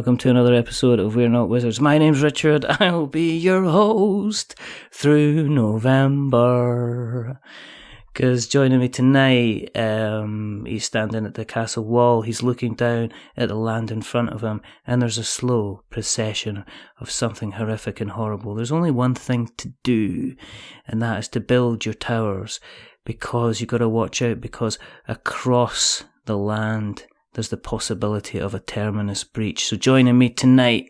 welcome to another episode of We're Not Wizards. My name's Richard. I'll be your host through November. Because joining me tonight, he's standing at the castle wall. He's looking down at the land in front of him, and there's a slow procession of something horrific and horrible. There's only one thing to do, and that is to build your towers, because you've got to watch out, because across the land there's the possibility of a Terminus Breach. So joining me tonight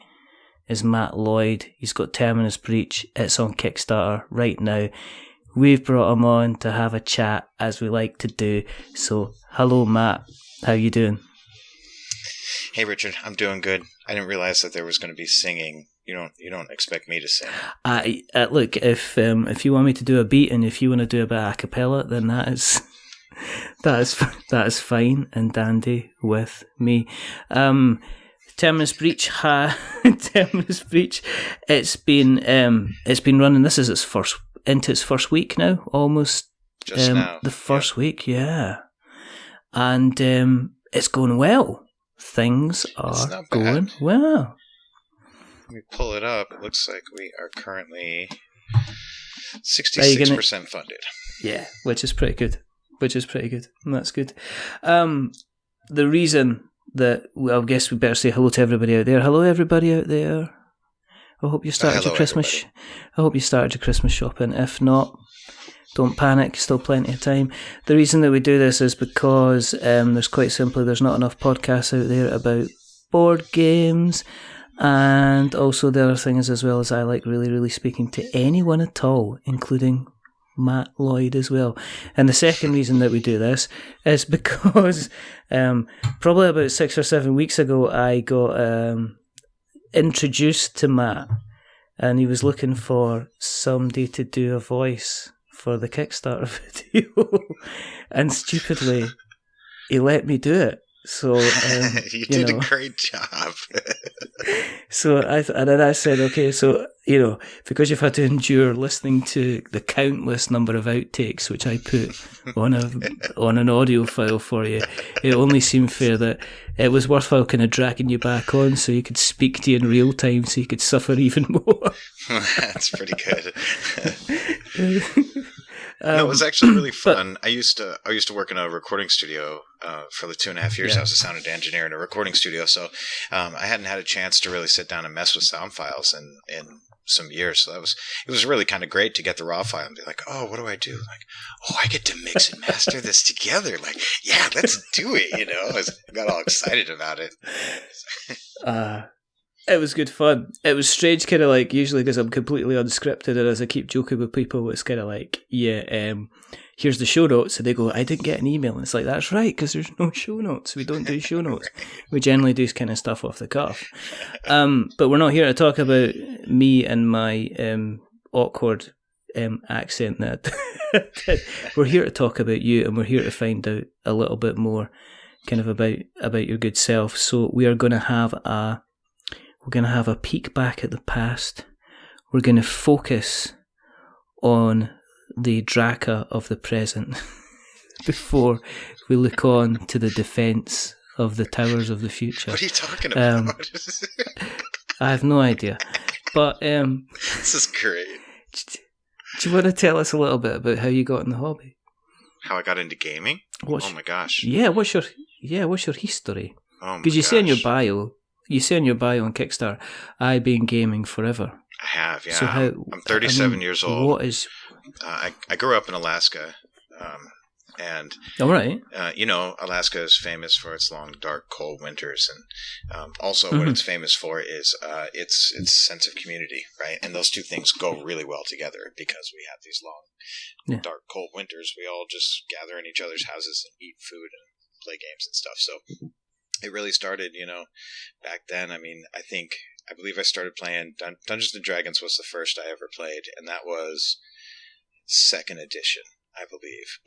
is Matt Lloyd. He's got Terminus Breach. It's on Kickstarter right now. We've brought him on to have a chat, as we like to do. So, hello Matt. How you doing? Hey Richard, I'm doing good. I didn't realize that there was going to be singing. You don't expect me to sing. Look, if you want me to do a beat and if you want to do a bit of a cappella, then that is fine and dandy with me. Terminus Breach, Terminus Breach. It's been running. This is into its first week now, almost. Just now, the first week, yeah, and it's going well. Things are going well. Let me pull it up. It looks like we are currently 66% funded. Yeah, which is pretty good. And that's good. The reason that, I guess we better say hello to everybody out there. Hello, everybody out there. I hope you started your Christmas. Everybody. I hope you started your Christmas shopping. If not, don't panic. Still plenty of time. The reason that we do this is because there's quite simply there's not enough podcasts out there about board games, and also the other thing is, as well as I like really speaking to anyone at all, including Matt Lloyd as well. And the second reason that we do this is because probably about 6 or 7 weeks ago I got introduced to Matt, and he was looking for somebody to do a voice for the Kickstarter video, and stupidly he let me do it. So you did a great job. So then I said, okay, so because you've had to endure listening to the countless number of outtakes which I put on an audio file for you, it only seemed fair that it was worthwhile kind of dragging you back on so you could speak to you in real time, so you could suffer even more. That's pretty good. No, it was actually really fun. I used to work in a recording studio for the 2.5 years. I was a sound engineer in a recording studio, so I hadn't had a chance to really sit down and mess with sound files in some years. So it was really kind of great to get the raw file and be like, oh, what do I do? Like, oh, I get to mix and master this together. Like, yeah, let's do it. I got all excited about it. It was good fun. It was strange, kind of like, usually because I'm completely unscripted, and as I keep joking with people, it's kind of like, here's the show notes, and they go, I didn't get an email, and it's like, that's right, because there's no show notes. We don't do show notes. We generally do kind of stuff off the cuff. But we're not here to talk about me and my awkward accent. We're here to talk about you, and we're here to find out a little bit more kind of about your good self. So we are going to have a peek back at the past. We're going to focus on the Draka of the present before we look on to the defence of the towers of the future. What are you talking about? I have no idea. But this is great. Do you want to tell us a little bit about how you got in the hobby? How I got into gaming? Oh my gosh. Yeah, what's your history? Oh my gosh. Because you say in your bio on Kickstarter, I've been gaming forever. I have, yeah. So I'm 37 years old. What is... I grew up in Alaska, and all right. Alaska is famous for its long, dark, cold winters, and also what it's famous for is its sense of community, right? And those two things go really well together, because we have these long, dark, cold winters. We all just gather in each other's houses and eat food and play games and stuff. So it really started, back then. I mean, I believe I started playing Dungeons & Dragons was the first I ever played, and that was 2nd edition, I believe.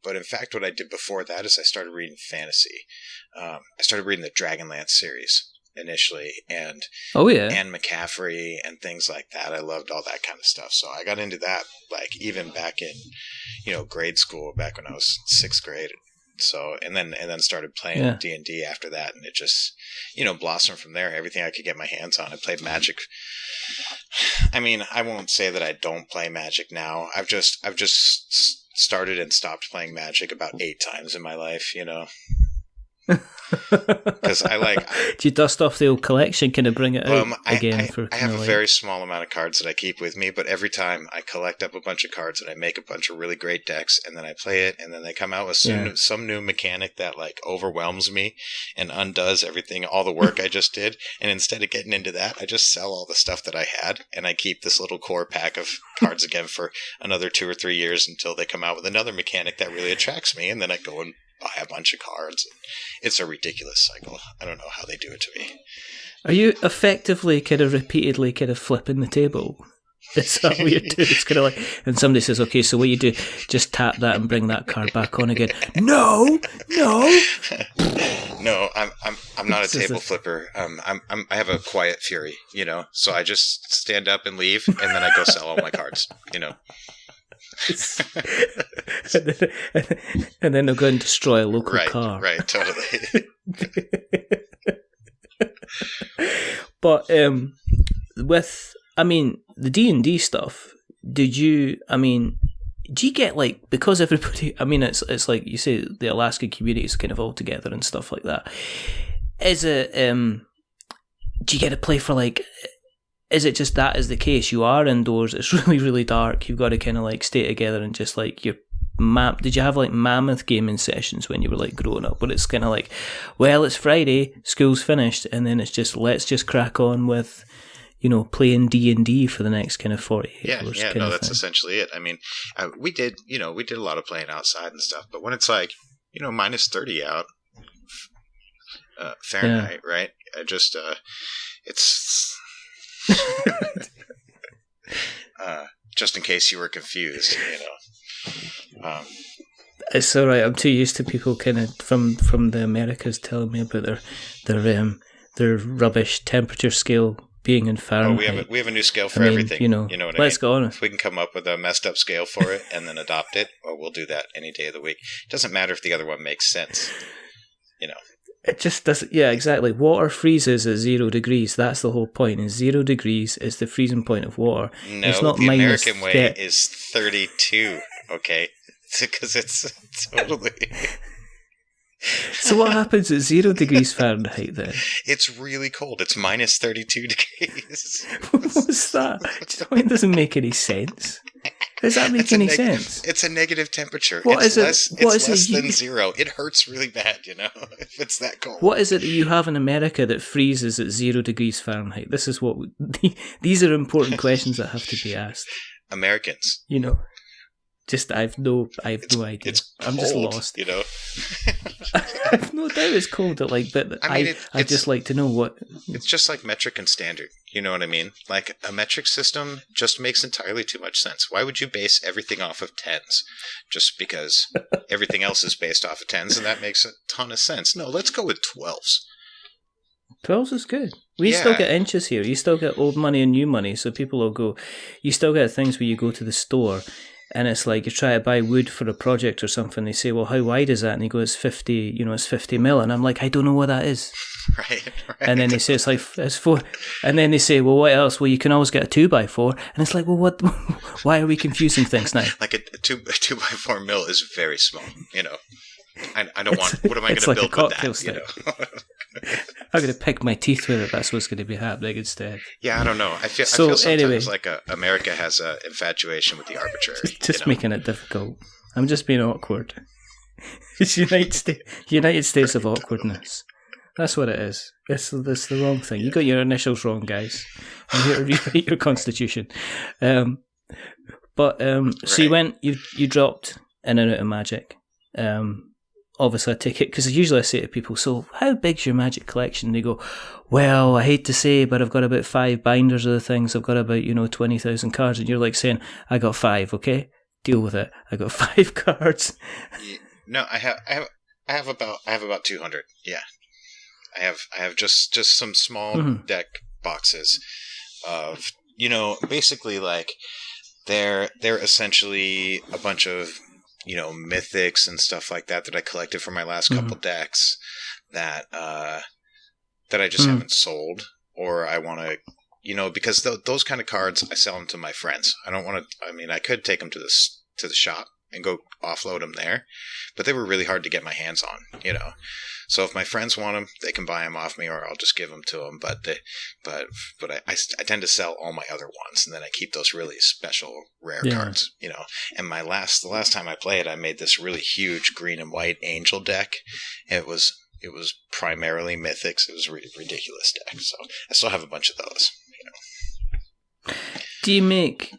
But in fact, what I did before that is I started reading fantasy. I started reading the Dragonlance series initially, and Anne McCaffrey and things like that. I loved all that kind of stuff. So I got into that, like, even back in, grade school, back when I was 6th grade. So and then started playing D&D after that, and it just blossomed from there. Everything I could get my hands on. I played Magic. I mean, I won't say that I don't play Magic now. I've just started and stopped playing Magic about 8 times in my life. Because do you dust off the old collection? Can I bring it out again? I have a very small amount of cards that I keep with me, but every time I collect up a bunch of cards and I make a bunch of really great decks, and then I play it, and then they come out with some new mechanic that overwhelms me and undoes everything, all the work I just did. And instead of getting into that, I just sell all the stuff that I had, and I keep this little core pack of cards again for another 2 or 3 years until they come out with another mechanic that really attracts me, and then I go and buy a bunch of cards. It's a ridiculous cycle. I don't know how they do it to me. Are you effectively repeatedly flipping the table? Is that what you do? It's and somebody says, okay, so what you do, just tap that and bring that card back on again. No. No, I'm not a table flipper. I have a quiet fury, so I just stand up and leave, and then I go sell all my cards, and then they'll go and destroy a local car. Right, totally. But with, the D&D stuff, do you get because everybody, it's like you say, the Alaskan community is all together and stuff like that. Is it, do you get to play for is it just that is the case? You are indoors, it's really, really dark, you've got to stay together and just your map. Did you have mammoth gaming sessions when you were growing up, where it's well, it's Friday, school's finished, and then it's just let's just crack on with playing D&D for the next 48 hours? No, that's essentially it. We did a lot of playing outside and stuff, but when it's minus 30 out Fahrenheit, right? I just it's just in case you were confused, It's all right. I'm too used to people from the Americas telling me about their rubbish temperature scale being in Fahrenheit. We have a new scale for everything. You know what let's go on. If we can come up with a messed up scale for it and then adopt it, we'll do that any day of the week. It doesn't matter if the other one makes sense. It just doesn't. Yeah, exactly. Water freezes at 0 degrees. That's the whole point. And 0 degrees is the freezing point of water. No, it's not the American way is 32. Okay, because it's totally. So what happens at 0 degrees Fahrenheit then? It's really cold. It's minus 32 degrees. What's that? It doesn't make any sense. Does that make any sense? It's a negative temperature. It's less than 0. It hurts really bad, if it's that cold. What is it that you have in America that freezes at 0 degrees Fahrenheit? This is what these are important questions that have to be asked. Americans. Just I have no idea. It's cold, I'm just lost. I've no doubt it's cold. But I just like to know what. It's just like metric and standard. You know what I mean? A metric system just makes entirely too much sense. Why would you base everything off of tens? Just because everything else is based off of tens, and that makes a ton of sense. No, let's go with 12s. 12s is good. We still get inches here. You still get old money and new money. So people will go. You still get things where you go to the store. And it's you try to buy wood for a project or something. They say, well, how wide is that? And he goes, 50, it's 50 mil. And I'm like, I don't know what that is. Right. And then they say, it's 4. And then they say, well, what else? Well, you can always get a 2x4. And it's like, well, what? Why are we confusing things now? A 2x4 mil is very small, I don't want, what am I going to build with that? Stick. I'm going to pick my teeth with it. That's what's going to be happening instead. Yeah, I don't know. I feel sometimes America has an infatuation with the arbitrary. Just making it difficult. I'm just being awkward. It's United States of awkwardness. That's what it is. It's the wrong thing. You got your initials wrong, guys. I'm here to rewrite your constitution. But so you dropped in and out of Magic. Obviously I take it, because usually I say to people, so how big's your Magic collection? And they go, well, I hate to say, but I've got about 5 binders of the things. I've got about 20,000 cards. And you're saying, I got 5, okay? Deal with it. I got 5 cards. No, I have about 200. Yeah, I have just some small deck boxes of basically they're essentially a bunch of mythics and stuff like that I collected for my last couple decks that I just haven't sold, or I want to, because those kind of cards, I sell them to my friends. I don't want to, I could take them to the shop and go offload them there, but they were really hard to get my hands on, So if my friends want them, they can buy them off me, or I'll just give them to them. But I tend to sell all my other ones, and then I keep those really special rare cards, And the last time I played, I made this really huge green and white angel deck. It was primarily mythics. It was a ridiculous deck. So I still have a bunch of those, Do you make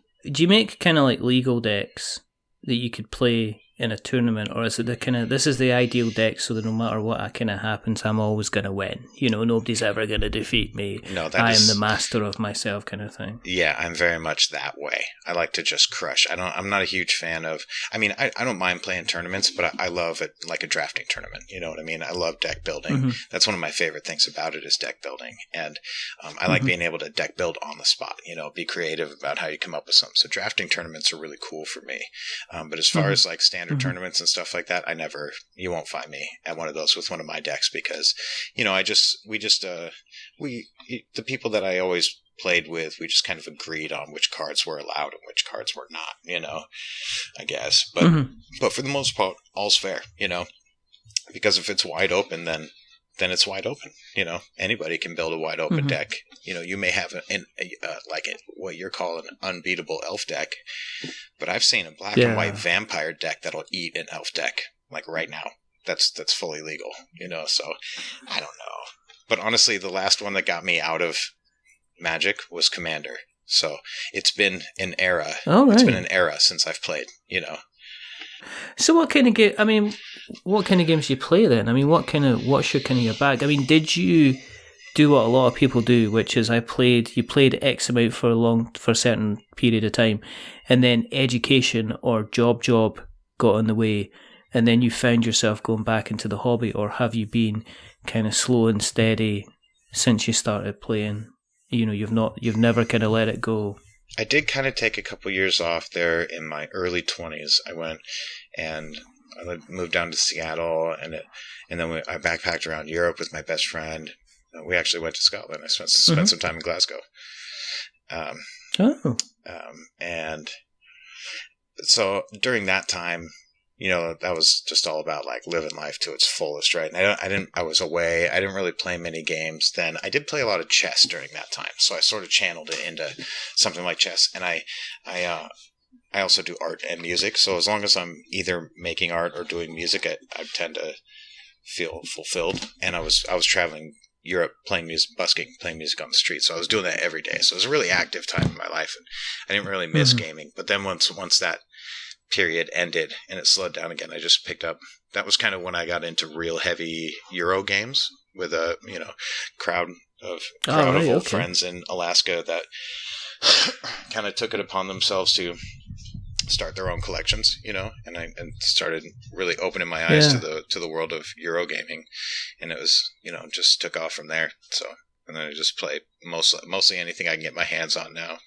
kind of like legal decks that you could play in a tournament, or is it this is the ideal deck so that no matter what kind of happens, I'm always going to win? Nobody's ever going to defeat me. No, I am the master of myself, kind of thing. Yeah, I'm very much that way. I like to just crush. I'm not a huge fan of. I don't mind playing tournaments, but I love it like a drafting tournament. You know what I mean? I love deck building. That's one of my favorite things about it is deck building, and I like being able to deck build on the spot. Be creative about how you come up with something. So drafting tournaments are really cool for me. But as far as like standard tournaments and stuff like that, you won't find me at one of those with one of my decks, because the people that I always played with, we just kind of agreed on which cards were allowed and which cards were not, I guess. But for the most part, all's fair, because if it's wide open, then it's wide open. Anybody can build a wide open deck. You may have what you're calling an unbeatable elf deck, but I've seen a black and white vampire deck that'll eat an elf deck like right now. That's fully legal. So I don't know. But honestly, the last one that got me out of Magic was Commander. So it's been an era. Oh, right. It's been an era since I've played. So what kind of game? What kind of games do you play then? What's your kind of your bag? Did you do what a lot of people do, which is you played X amount for a certain period of time, and then education or job got in the way, and then you found yourself going back into the hobby, or have you been kind of slow and steady since you started playing? You've never kind of let it go. I did kind of take a couple years off there in my early 20s. I went and I moved down to Seattle, and then I backpacked around Europe with my best friend. We actually went to Scotland. I spent some time in Glasgow. And so during that time, that was just all about like living life to its fullest, right? And I was away. I didn't really play many games then. I did play a lot of chess during that time, so I sort of channeled it into something like chess. And I also do art and music. So as long as I'm either making art or doing music, I tend to feel fulfilled. And I was traveling Europe playing music, busking, playing music on the street. So I was doing that every day. So it was a really active time in my life, and I didn't really miss gaming. But then once that period ended and it slowed down again, I just picked up. That was kind of when I got into real heavy Euro games with a crowd of old friends in Alaska that kind of took it upon themselves to start their own collections, and started really opening my eyes to the world of Euro gaming, and it was just took off from there. So, and then I just play mostly anything I can get my hands on now.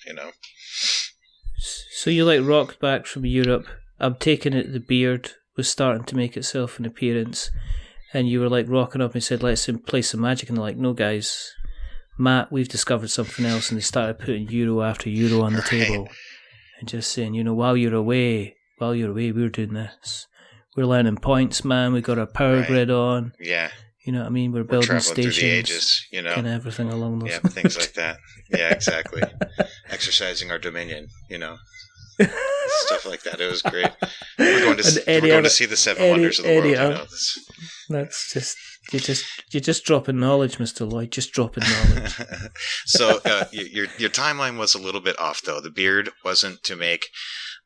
So you rocked back from Europe. I'm taking it the beard was starting to make itself an appearance, and you were rocking up and said, "Let's play some Magic," and they're like, "No, guys, Matt, we've discovered something else," and they started putting Euro after Euro on the table. And just saying, while you're away, we're doing this. We're learning points, man. We got our power grid on. Yeah. You know what I mean? We're building stations. Through the ages, and everything along those. Yeah, things like that. Yeah, exactly. Exercising our dominion, stuff like that. It was great. We're going to see the Seven Wonders of the world. That's just you're just dropping knowledge, Mr. Lloyd. Just dropping knowledge. So your timeline was a little bit off, though. The beard wasn't to make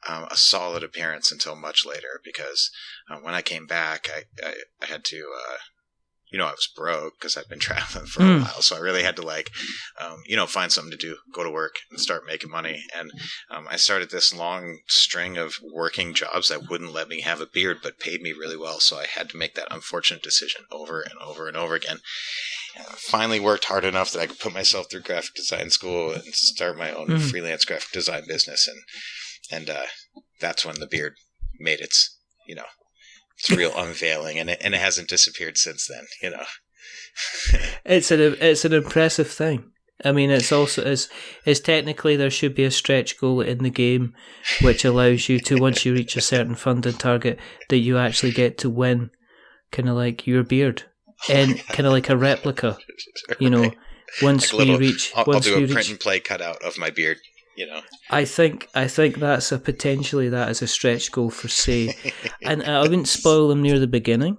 a solid appearance until much later, because when I came back, I had to. I was broke because I'd been traveling for a while, so I really had to find something to do, go to work, and start making money. And I started this long string of working jobs that wouldn't let me have a beard, but paid me really well. So I had to make that unfortunate decision over and over and over again. And I finally worked hard enough that I could put myself through graphic design school and start my own freelance graphic design business. And that's when the beard made its it's real unveiling, and it hasn't disappeared since then. It's an impressive thing. I mean, it's also is technically there should be a stretch goal in the game, which allows you to, once you reach a certain funding target, that you actually get to win, kind of like your beard, and kind of like a replica. Once like we reach, I'll do a print and play cutout of my beard. I think that's potentially that is a stretch goal for say, and I wouldn't spoil them near the beginning.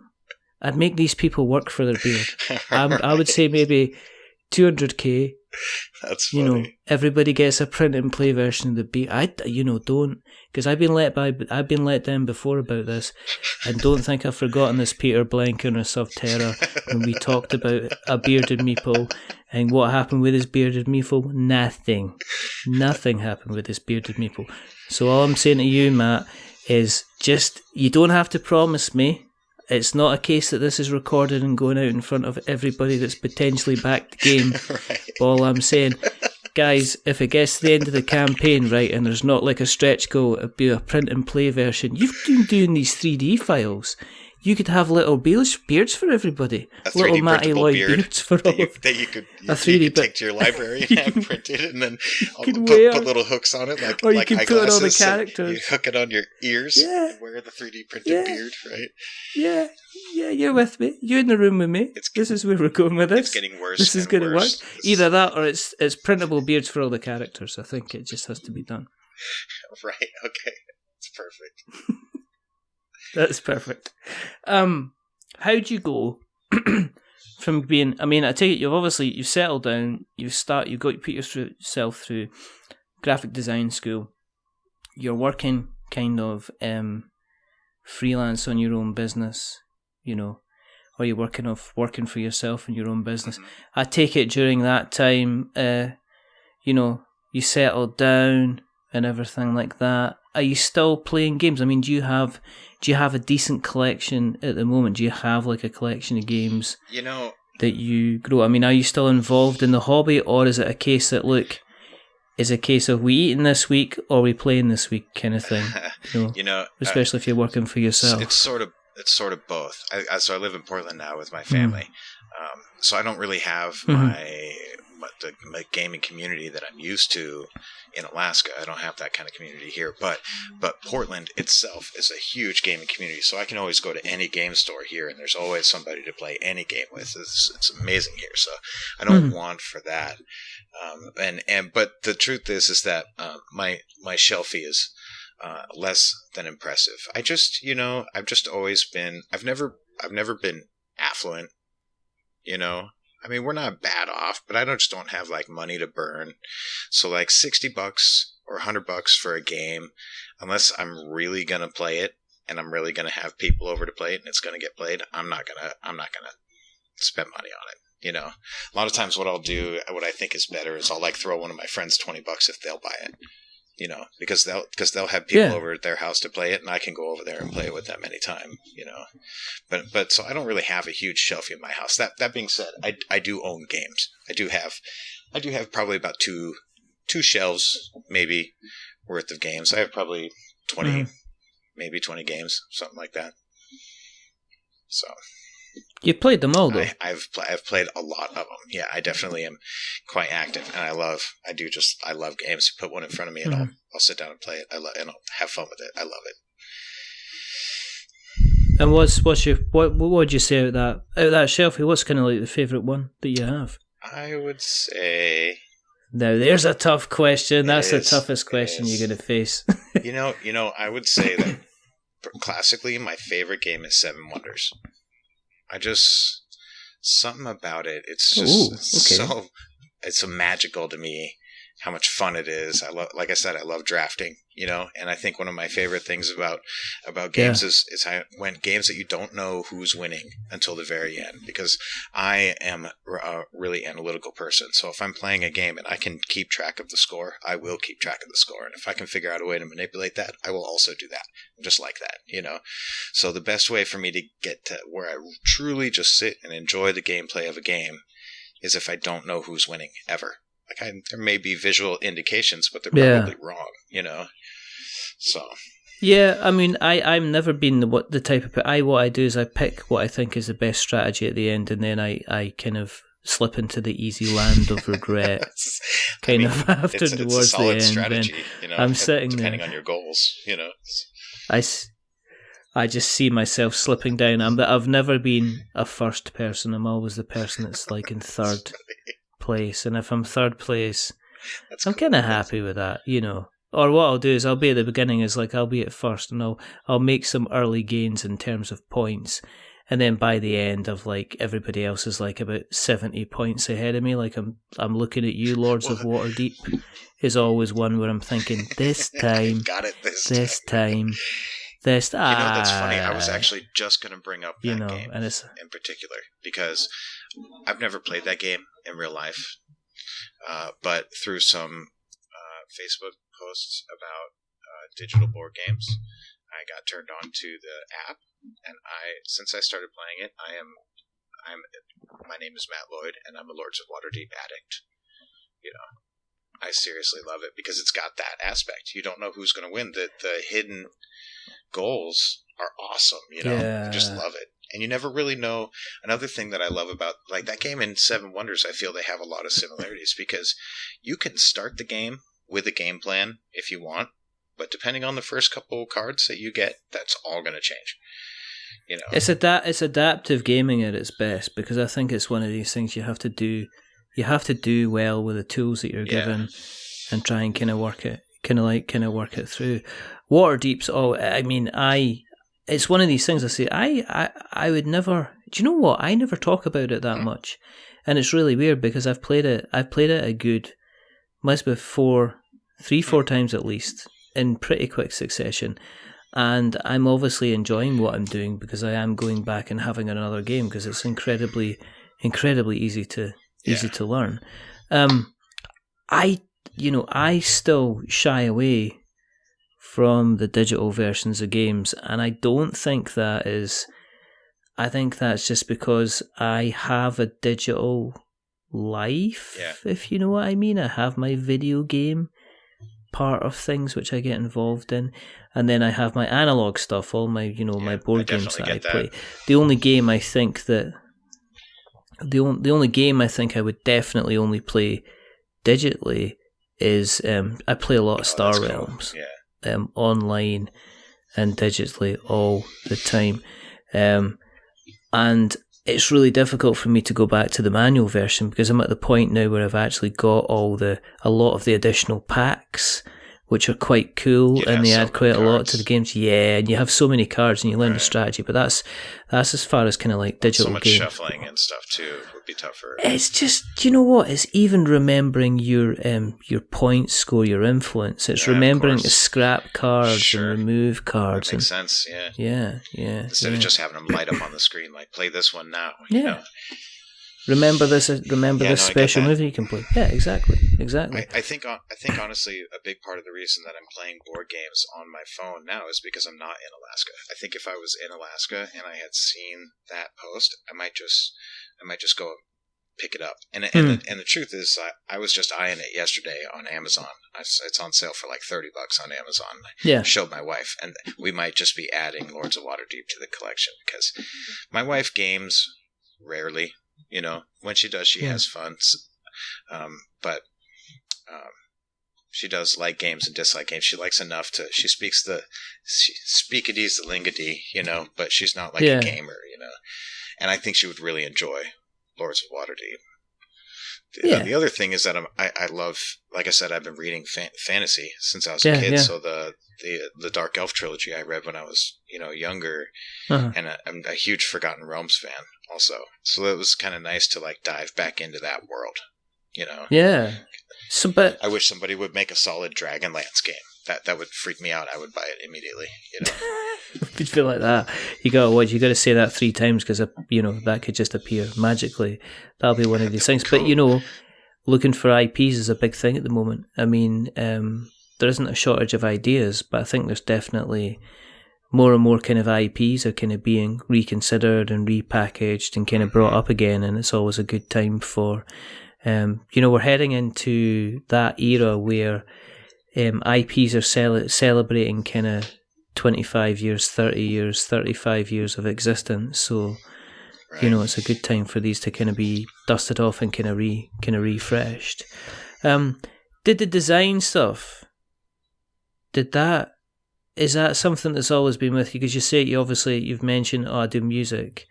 I'd make these people work for their beard. Right. I would say maybe 200k. That's funny. Everybody gets a print and play version of the beard. Don't, because I've been let down before about this, and don't think I've forgotten this Peter Blanken or Subterra when we talked about a bearded meeple and what happened with his bearded meeple. Nothing happened with his bearded meeple. So all I'm saying to you, Matt, is just you don't have to promise me. It's not a case that this is recorded and going out in front of everybody that's potentially backed the game. Right. All I'm saying, guys, if it gets to the end of the campaign, right, and there's not like a stretch goal, it'd be a print and play version. You've been doing these 3D files. You could have little beards for everybody. Little Matt Lloyd beards for all. That you could take to your library and have printed, and then put little hooks on it, like you can put it on the characters. You hook it on your ears. Yeah. And wear the 3D printed beard, right? Yeah, you're with me. You're in the room with me. This is where we're going with this. It's getting worse. This is going to work. Either that, or it's printable beards for all the characters. I think it just has to be done. Right. Okay. It's perfect. That's perfect. How'd you go from being? I mean, I take it you've settled down. You put yourself through graphic design school. You're working kind of freelance on your own business, or you're working for yourself in your own business. I take it during that time, you settled down and everything like that. Are you still playing games? I mean, do you have a decent collection at the moment? Do you have like a collection of games that you grow? I mean, are you still involved in the hobby, or is it a case that we eating this week or we playing this week kind of thing? Especially if you're working for yourself. It's sort of both. So I live in Portland now with my family, so I don't really have my gaming community that I'm used to in Alaska. I don't have that kind of community here, but Portland itself is a huge gaming community, so I can always go to any game store here, and there's always somebody to play any game with. It's amazing here, so I don't want for that. But the truth is that my shelfie is less than impressive. I've just always been. I've never been affluent. I mean, we're not bad off, but I just don't have like money to burn. So like $60 or $100 for a game, unless I'm really gonna play it and I'm really gonna have people over to play it and it's gonna get played, I'm not gonna spend money on it. A lot of times what I'll do, what I think is better, is I'll like throw one of my friends $20 if they'll buy it. Because they'll have people over at their house to play it, and I can go over there and play it with them anytime. But so I don't really have a huge shelf in my house. That being said, I do own games. I do have probably about two shelves maybe worth of games. I have probably 20, maybe 20 games, something like that. So. You played them all, though. I've played a lot of them. Yeah, I definitely am quite active, and I love games. Put one in front of me, and I'll sit down and play it. And I'll have fun with it. I love it. And what would you say out of that shelfie? What's kind of like the favorite one that you have? I would say. Now there's a tough question. That's the toughest question you're going to face. I would say that classically, my favorite game is Seven Wonders. Something about it. It's just it's so magical to me how much fun it is. I love drafting, and I think one of my favorite things about games is when games that you don't know who's winning until the very end, because I am a really analytical person. So if I'm playing a game and I can keep track of the score, I will keep track of the score. And if I can figure out a way to manipulate that, I will also do that. I'm just like that, So the best way for me to get to where I truly just sit and enjoy the gameplay of a game is if I don't know who's winning ever. There may be visual indications, but they're probably wrong, So Yeah, I mean, I'm never been the type of... what I do is I pick what I think is the best strategy at the end, and then I kind of slip into the easy land of regret after it's towards a solid the end. strategy, I'm sitting depending there. on your goals, I just see myself slipping down. I've never been a first person. I'm always the person that's like in third place. And if I'm third place, I'm kind of happy with that, Or what I'll do is I'll be at the beginning I'll be at first, and I'll make some early gains in terms of points. And then by the end of everybody else is about 70 points ahead of me. I'm looking at you, Lords of Waterdeep is always one where I'm thinking, this time, got it this time. That's funny. I was actually just going to bring up that game in particular, because I've never played that game in real life, but through some Facebook posts about digital board games, I got turned on to the app, and since I started playing it, my name is Matt Lloyd, and I'm a Lords of Waterdeep addict. I seriously love it because it's got that aspect. You don't know who's going to win. The hidden goals are awesome, I just love it. And you never really know. Another thing that I love about that game in Seven Wonders, I feel they have a lot of similarities, because you can start the game with a game plan if you want, but depending on the first couple cards that you get, that's all going to change. It's adaptive gaming at its best, because I think it's one of these things you have to do well with the tools that you're given, and try and kind of work it through. Waterdeep's it's one of these things I say, I would never, do you know what? I never talk about it that much. And it's really weird, because I've played it a good, must be 4 times at least, in pretty quick succession. And I'm obviously enjoying what I'm doing, because I am going back and having another game, because it's incredibly easy to learn. I still shy away from the digital versions of games, and I don't think that is... I think that's just because I have a digital life, if you know what I mean. I have my video game part of things which I get involved in, and then I have my analog stuff, all my my board games that I play. The only game I think I would definitely only play digitally is I play a lot of Star Realms, online and digitally all the time, and it's really difficult for me to go back to the manual version, because I'm at the point now where I've actually got a lot of the additional packs, which are quite cool, and they add quite a lot to the games. Yeah, and you have so many cards, and you learn the strategy. But that's as far as kind of digital games. So much shuffling and stuff too would be tougher. It's just, do you know what? It's even remembering your point score, your influence. It's remembering to scrap cards and remove cards. That makes sense. Yeah. Instead of just having them light up on the screen, play this one now. Remember this special movie you can play. Yeah, exactly. I think honestly, a big part of the reason that I'm playing board games on my phone now is because I'm not in Alaska. I think if I was in Alaska and I had seen that post, I might just go pick it up. And the truth is, I was just eyeing it yesterday on Amazon. It's on sale for $30 on Amazon. I showed my wife, and we might just be adding Lords of Waterdeep to the collection, because my wife games rarely. When she does, she has fun. But she does like games and dislike games. She likes enough she speaks the speakadies, the lingadee, but she's not a gamer, And I think she would really enjoy Lords of Waterdeep. The other thing is that I love, like I said, I've been reading fantasy since I was a kid. So the Dark Elf trilogy I read when I was younger, and I'm a huge Forgotten Realms fan also. So it was kind of nice to dive back into that world, Yeah. So, but I wish somebody would make a solid Dragonlance game. That would freak me out. I would buy it immediately. You'd feel like that. You got to say that 3 times, because that could just appear magically. That'll be one of these things. Cool. But looking for IPs is a big thing at the moment. I mean, there isn't a shortage of ideas, but I think there's definitely more and more kind of IPs are kind of being reconsidered and repackaged and kind of brought up again, and it's always a good time for. We're heading into that era where IPs are celebrating kind of 25 years, 30 years, 35 years of existence. So, Right. you know, it's a good time for these to kind of be dusted off and kind of refreshed. Did the design stuff, is that something that's always been with you? Because you've mentioned, I do music,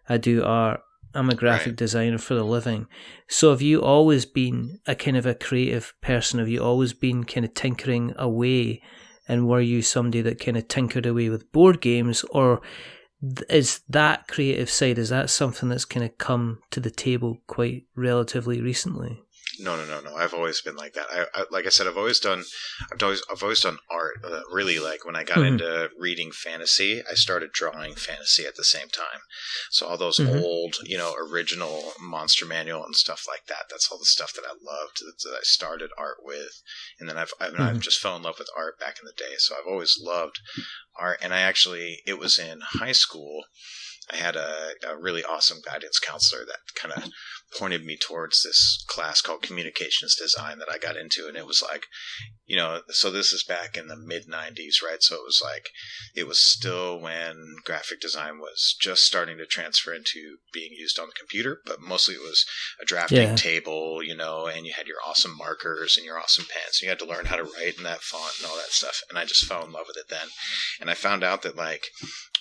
I do art, I'm a graphic designer for a living. So have you always been a kind of a creative person? Have you always been kind of tinkering away? And were you somebody that kind of tinkered away with board games? Or is that creative side, is that something that's kind of come to the table quite relatively recently? No. I've always been like that. I like I said, I've always done art. Really, like when I got into reading fantasy, I started drawing fantasy at the same time. So all those old, original Monster Manual and stuff like that. That's all the stuff that I loved that I started art with, and then I've just fell in love with art back in the day. So I've always loved art, and it was in high school. I had a really awesome guidance counselor that kind of pointed me towards this class called Communications Design that I got into. And it was like, so this is back in the mid 90s, right? So it was still when graphic design was just starting to transfer into being used on the computer, but mostly it was a drafting table, and you had your awesome markers and your awesome pens. You had to learn how to write in that font and all that stuff. And I just fell in love with it then. And I found out that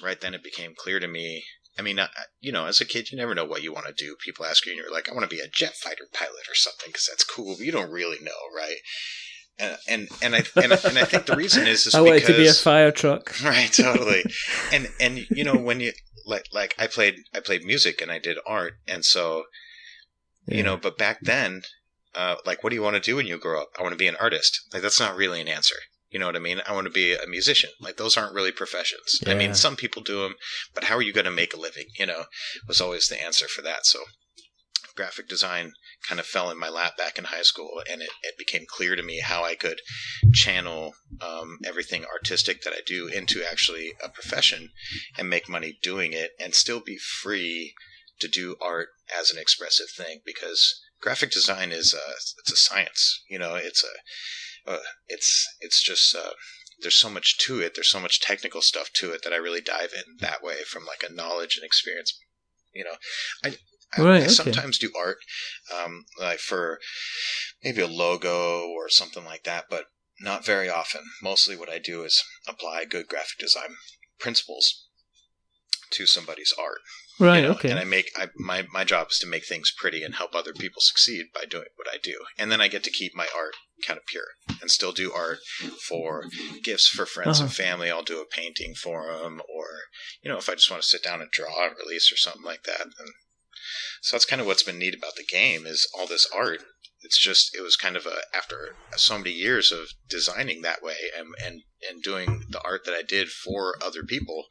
right then it became clear to me. I mean, as a kid, you never know what you want to do. People ask you, and you're like, I want to be a jet fighter pilot or something because that's cool. But you don't really know, right? And I think the reason is I wanted to be a fire truck, right? Totally. And when you like I played music and I did art, and so but back then, what do you want to do when you grow up? I want to be an artist. Like that's not really an answer. You know what I mean? I want to be a musician. Like those aren't really professions. Yeah. I mean, some people do them, but how are you going to make a living? Was always the answer for that. So graphic design kind of fell in my lap back in high school, and it became clear to me how I could channel everything artistic that I do into actually a profession and make money doing it and still be free to do art as an expressive thing, because graphic design it's a science. It's just there's so much to it. There's so much technical stuff to it that I really dive in that way from like a knowledge and experience. I sometimes do art, like for maybe a logo or something like that, but not very often. Mostly what I do is apply good graphic design principles to somebody's art. Right. Okay. And my job is to make things pretty and help other people succeed by doing what I do. And then I get to keep my art kind of pure and still do art for gifts for friends and family. I'll do a painting for them, or, if I just want to sit down and draw and release or something like that. And so that's kind of what's been neat about the game is all this art. It was kind of after so many years of designing that way and doing the art that I did for other people,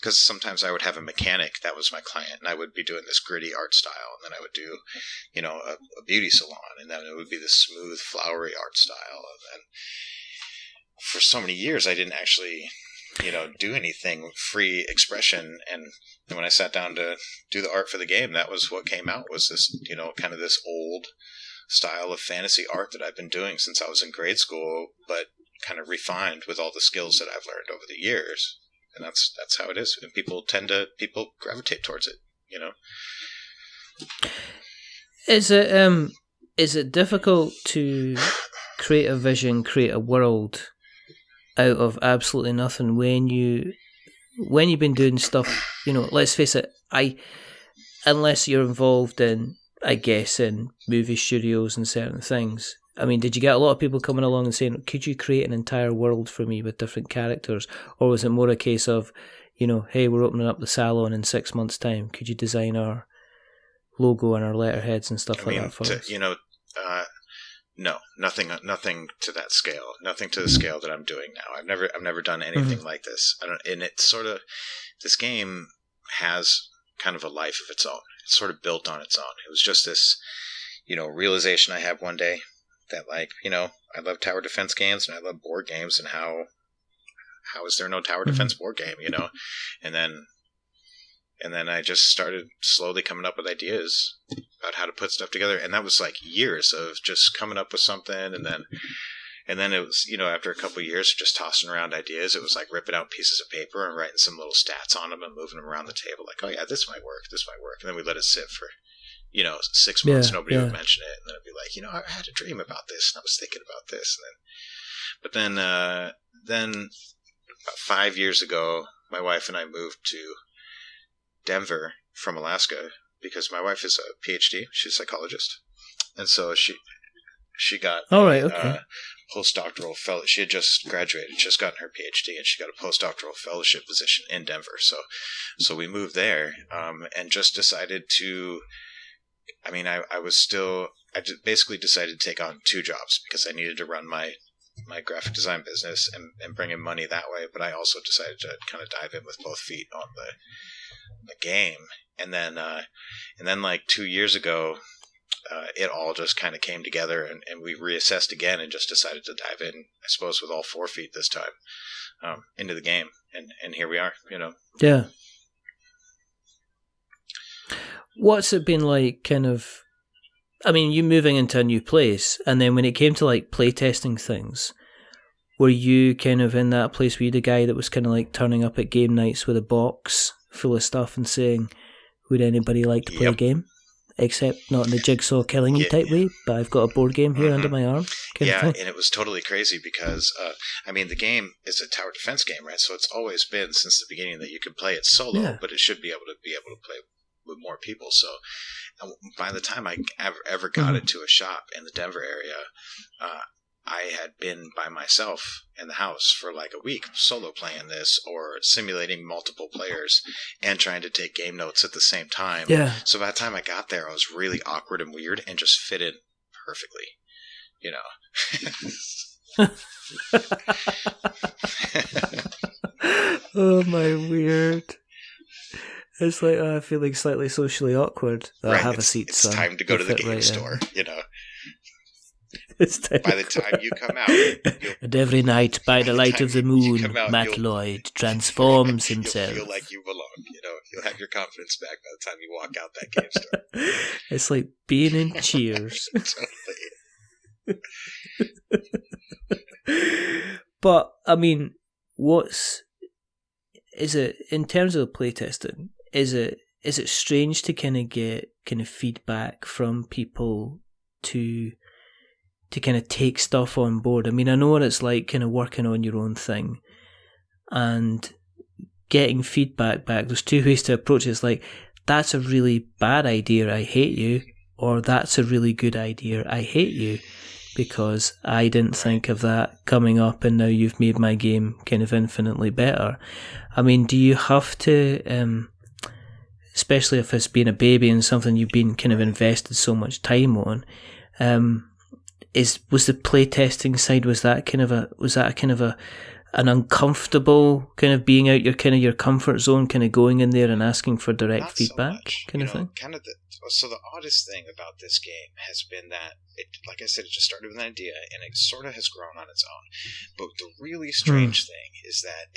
because sometimes I would have a mechanic that was my client, and I would be doing this gritty art style, and then I would do, a beauty salon, and then it would be this smooth, flowery art style. And for so many years, I didn't actually, do anything free expression. And when I sat down to do the art for the game, that was what came out, was this, kind of this old style of fantasy art that I've been doing since I was in grade school, but kind of refined with all the skills that I've learned over the years. And that's how it is. And people gravitate towards it, Is it difficult to create a vision, create a world out of absolutely nothing when you've been doing stuff, let's face it, unless you're involved in, I guess, in movie studios and certain things. I mean, did you get a lot of people coming along and saying, could you create an entire world for me with different characters? Or was it more a case of, hey, we're opening up the salon in 6 months' time. Could you design our logo and our letterheads and stuff like that for us? No, nothing to that scale. Nothing to the scale that I'm doing now. I've never done anything like this. And it's sort of, this game has kind of a life of its own. It's sort of built on its own. It was just this, realization I had one day that, I love tower defense games and I love board games, and how is there no tower defense board game, And then I just started slowly coming up with ideas about how to put stuff together. And that was like years of just coming up with something and then, And then it was, after a couple of years of just tossing around ideas, it was like ripping out pieces of paper and writing some little stats on them and moving them around the table. Like, oh yeah, this might work. And then we let it sit for, 6 months. Nobody would mention it. And then it'd be like, I had a dream about this and I was thinking about this. And then about 5 years ago, my wife and I moved to Denver from Alaska because my wife is a PhD. She's a psychologist. And so she got postdoctoral fellow. She had just graduated, just gotten her PhD, and she got a postdoctoral fellowship position in Denver. So we moved there, and just decided to. I basically decided to take on 2 jobs because I needed to run my graphic design business and bring in money that way. But I also decided to kind of dive in with both feet on the game, and then like 2 years ago. It all just kind of came together, and we reassessed again and just decided to dive in, I suppose, with all 4 feet this time into the game. And here we are, Yeah. What's it been like, kind of, you moving into a new place, and then when it came to like playtesting things, were you kind of in that place, were you the guy that was kind of like turning up at game nights with a box full of stuff and saying, would anybody like to play a game? Except not in the jigsaw killing you type way, but I've got a board game here under my arm. And it was totally crazy because, the game is a tower defense game, right? So it's always been since the beginning that you can play it solo, but it should be able to play with more people. So by the time I ever got it to a shop in the Denver area, I had been by myself in the house for like a week solo playing this or simulating multiple players and trying to take game notes at the same time. Yeah. So by the time I got there, I was really awkward and weird and just fit in perfectly, Oh my weird. It's like, I'm feeling slightly socially awkward. Right. Have a seat, It's son. time to go to the game store, It's time by the time you come out. And every night, by the light of the moon, Matt Lloyd transforms himself. You'll feel like you belong. You'll have your confidence back by the time you walk out that game store. It's like being in Cheers. But, is it, in terms of playtesting, is it strange to kind of get feedback from people to kind of take stuff on board? I know what it's like kind of working on your own thing and getting feedback back. There's 2 ways to approach it. It's like, that's a really bad idea, I hate you, or that's a really good idea, I hate you, because I didn't think of that coming up and now you've made my game kind of infinitely better. Do you have to, especially if it's been a baby and something you've been kind of invested so much time on, was the playtesting side, was that an uncomfortable kind of being out your comfort zone, kind of going in there and asking for direct Not feedback so much, kind of thing? So the oddest thing about this game has been that it, like I said, it just started with an idea and it sort of has grown on its own. But the really strange thing is that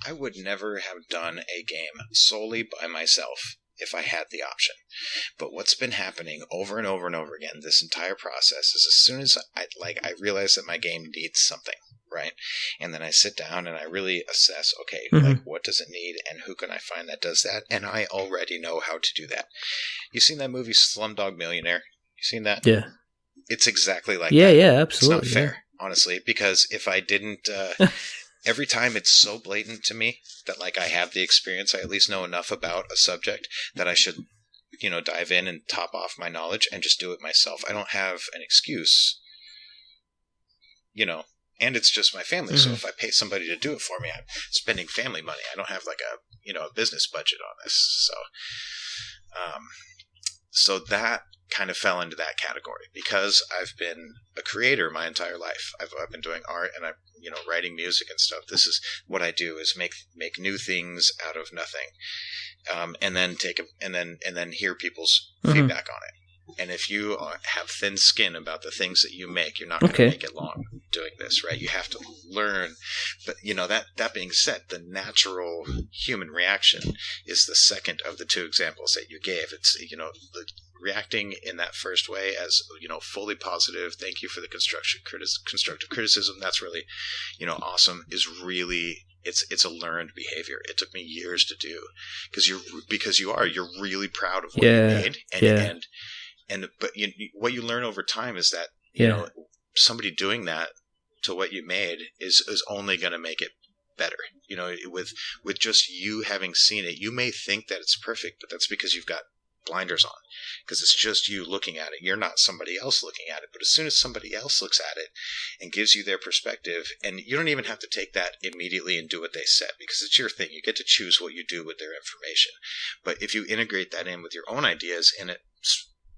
I would never have done a game solely by myself if I had the option. But what's been happening over and over and over again, this entire process, is as soon as I realize that my game needs something, right? And then I sit down and I really assess, okay, like what does it need and who can I find that does that? And I already know how to do that. You seen that movie Slumdog Millionaire? You seen that? Yeah. It's exactly like that. Yeah, absolutely. It's not fair, honestly, because if I didn't... every time it's so blatant to me that like I have the experience, I at least know enough about a subject that I should, dive in and top off my knowledge and just do it myself. I don't have an excuse, and it's just my family. So if I pay somebody to do it for me, I'm spending family money. I don't have like a business budget on this. So that kind of fell into that category because I've been a creator my entire life. I've been doing art and I'm, writing music and stuff. This is what I do, is make new things out of nothing. And then and then hear people's feedback on it. And if you have thin skin about the things that you make, you're not going to make it long doing this, right? You have to learn. But, that being said, the natural human reaction is the second of the 2 examples that you gave. It's, reacting in that first way as, fully positive, thank you for the constructive criticism, that's really, awesome, is really, it's a learned behavior. It took me years to do, because you're really proud of what you made, but what you learn over time is that somebody doing that to what you made is only going to make it better. With just you having seen it, you may think that it's perfect, but that's because you've got blinders on, because it's just you looking at it. You're not somebody else looking at it. But as soon as somebody else looks at it and gives you their perspective, and you don't even have to take that immediately and do what they said, because it's your thing. You get to choose what you do with their information. But if you integrate that in with your own ideas, and it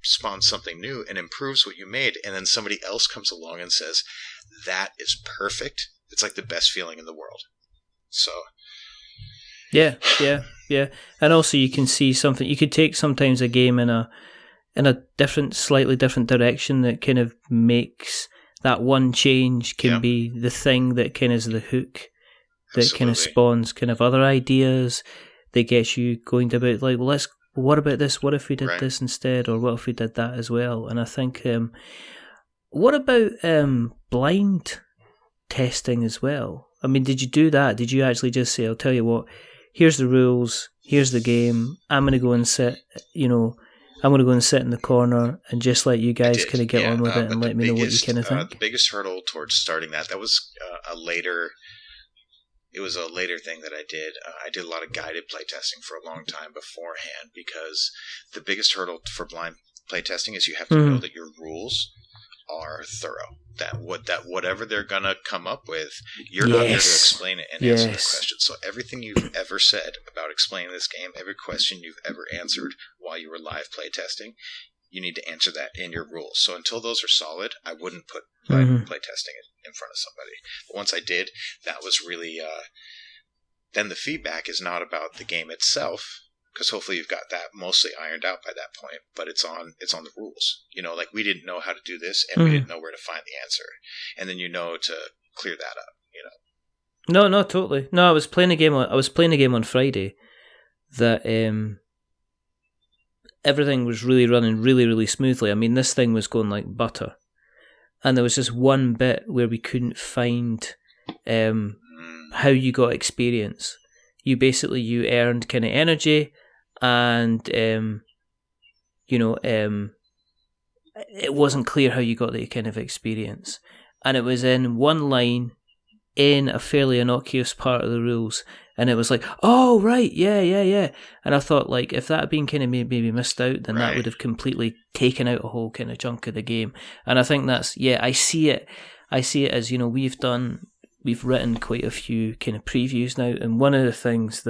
spawns something new and improves what you made, and then somebody else comes along and says, that is perfect, it's like the best feeling in the world. So yeah, and also you can see something. You could take sometimes a game in a slightly different direction that kind of makes that one change can be the thing that kind of is the hook that kind of spawns kind of other ideas that gets you going about, like, well, what about this? What if we did this instead, or what if we did that as well? And I think, what about blind testing as well? I mean, did you do that? Did you actually just say, I'll tell you what, here's the rules, here's the game, I'm going to go and sit, I'm going to go and sit in the corner and just let you guys kind of get on with it and let me know what you kind of think? The biggest hurdle towards starting that was a later thing that I did. I did a lot of guided playtesting for a long time beforehand, because the biggest hurdle for blind playtesting is you have to know that your rules are thorough. That whatever they're gonna come up with, you're not there to explain it and answer the question. So everything you've ever said about explaining this game, every question you've ever answered while you were live playtesting, you need to answer that in your rules. So until those are solid, I wouldn't put playtesting in front of somebody. But once I did, that was really then the feedback is not about the game itself, because hopefully you've got that mostly ironed out by that point, but it's on the rules. Like, we didn't know how to do this, and we didn't know where to find the answer, and then to clear that up. No, totally. No, I was playing a game on Friday that everything was really running really, really smoothly. I mean, this thing was going like butter, and there was just one bit where we couldn't find how you got experience. You earned kind of energy, and it wasn't clear how you got the kind of experience, and it was in one line in a fairly innocuous part of the rules, and it was like, oh right, yeah, and I thought, like, if that had been kind of maybe missed out, then that would have completely taken out a whole kind of chunk of the game. And I think that's I see it as, we've written quite a few kind of previews now, and one of the things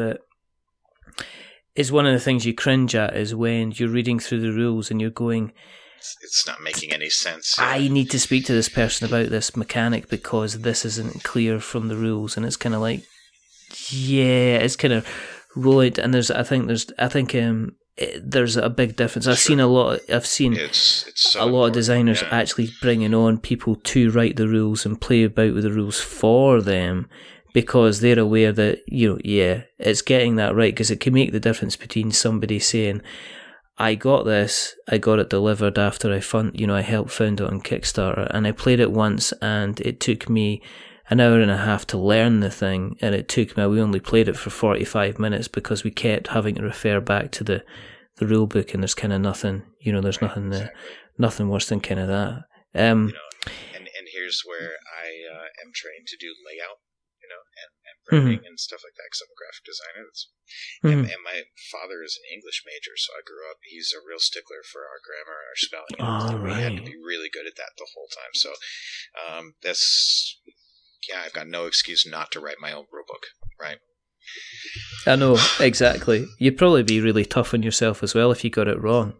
you cringe at is when you're reading through the rules and you're going, it's not making any sense. I need to speak to this person about this mechanic because this isn't clear from the rules, and it's kind of like, it's kind of rolling. And there's a big difference. I've seen a lot of designers actually bringing on people to write the rules and play about with the rules for them, because they're aware that it's getting that right, because it can make the difference between somebody saying, I got it delivered after I helped found it on Kickstarter, and I played it once, and it took me an hour and a half to learn the thing, and we only played it for 45 minutes because we kept having to refer back to the rule book, and there's kind of nothing, there's nothing worse than kind of that. And here's where I am trained to do layout, and branding and stuff like that, because I'm a graphic designer. And my father is an English major, so I grew up, he's a real stickler for our grammar, our spelling, and we had to be really good at that the whole time. So I've got no excuse not to write my own rule book, right? I know, exactly. You'd probably be really tough on yourself as well if you got it wrong.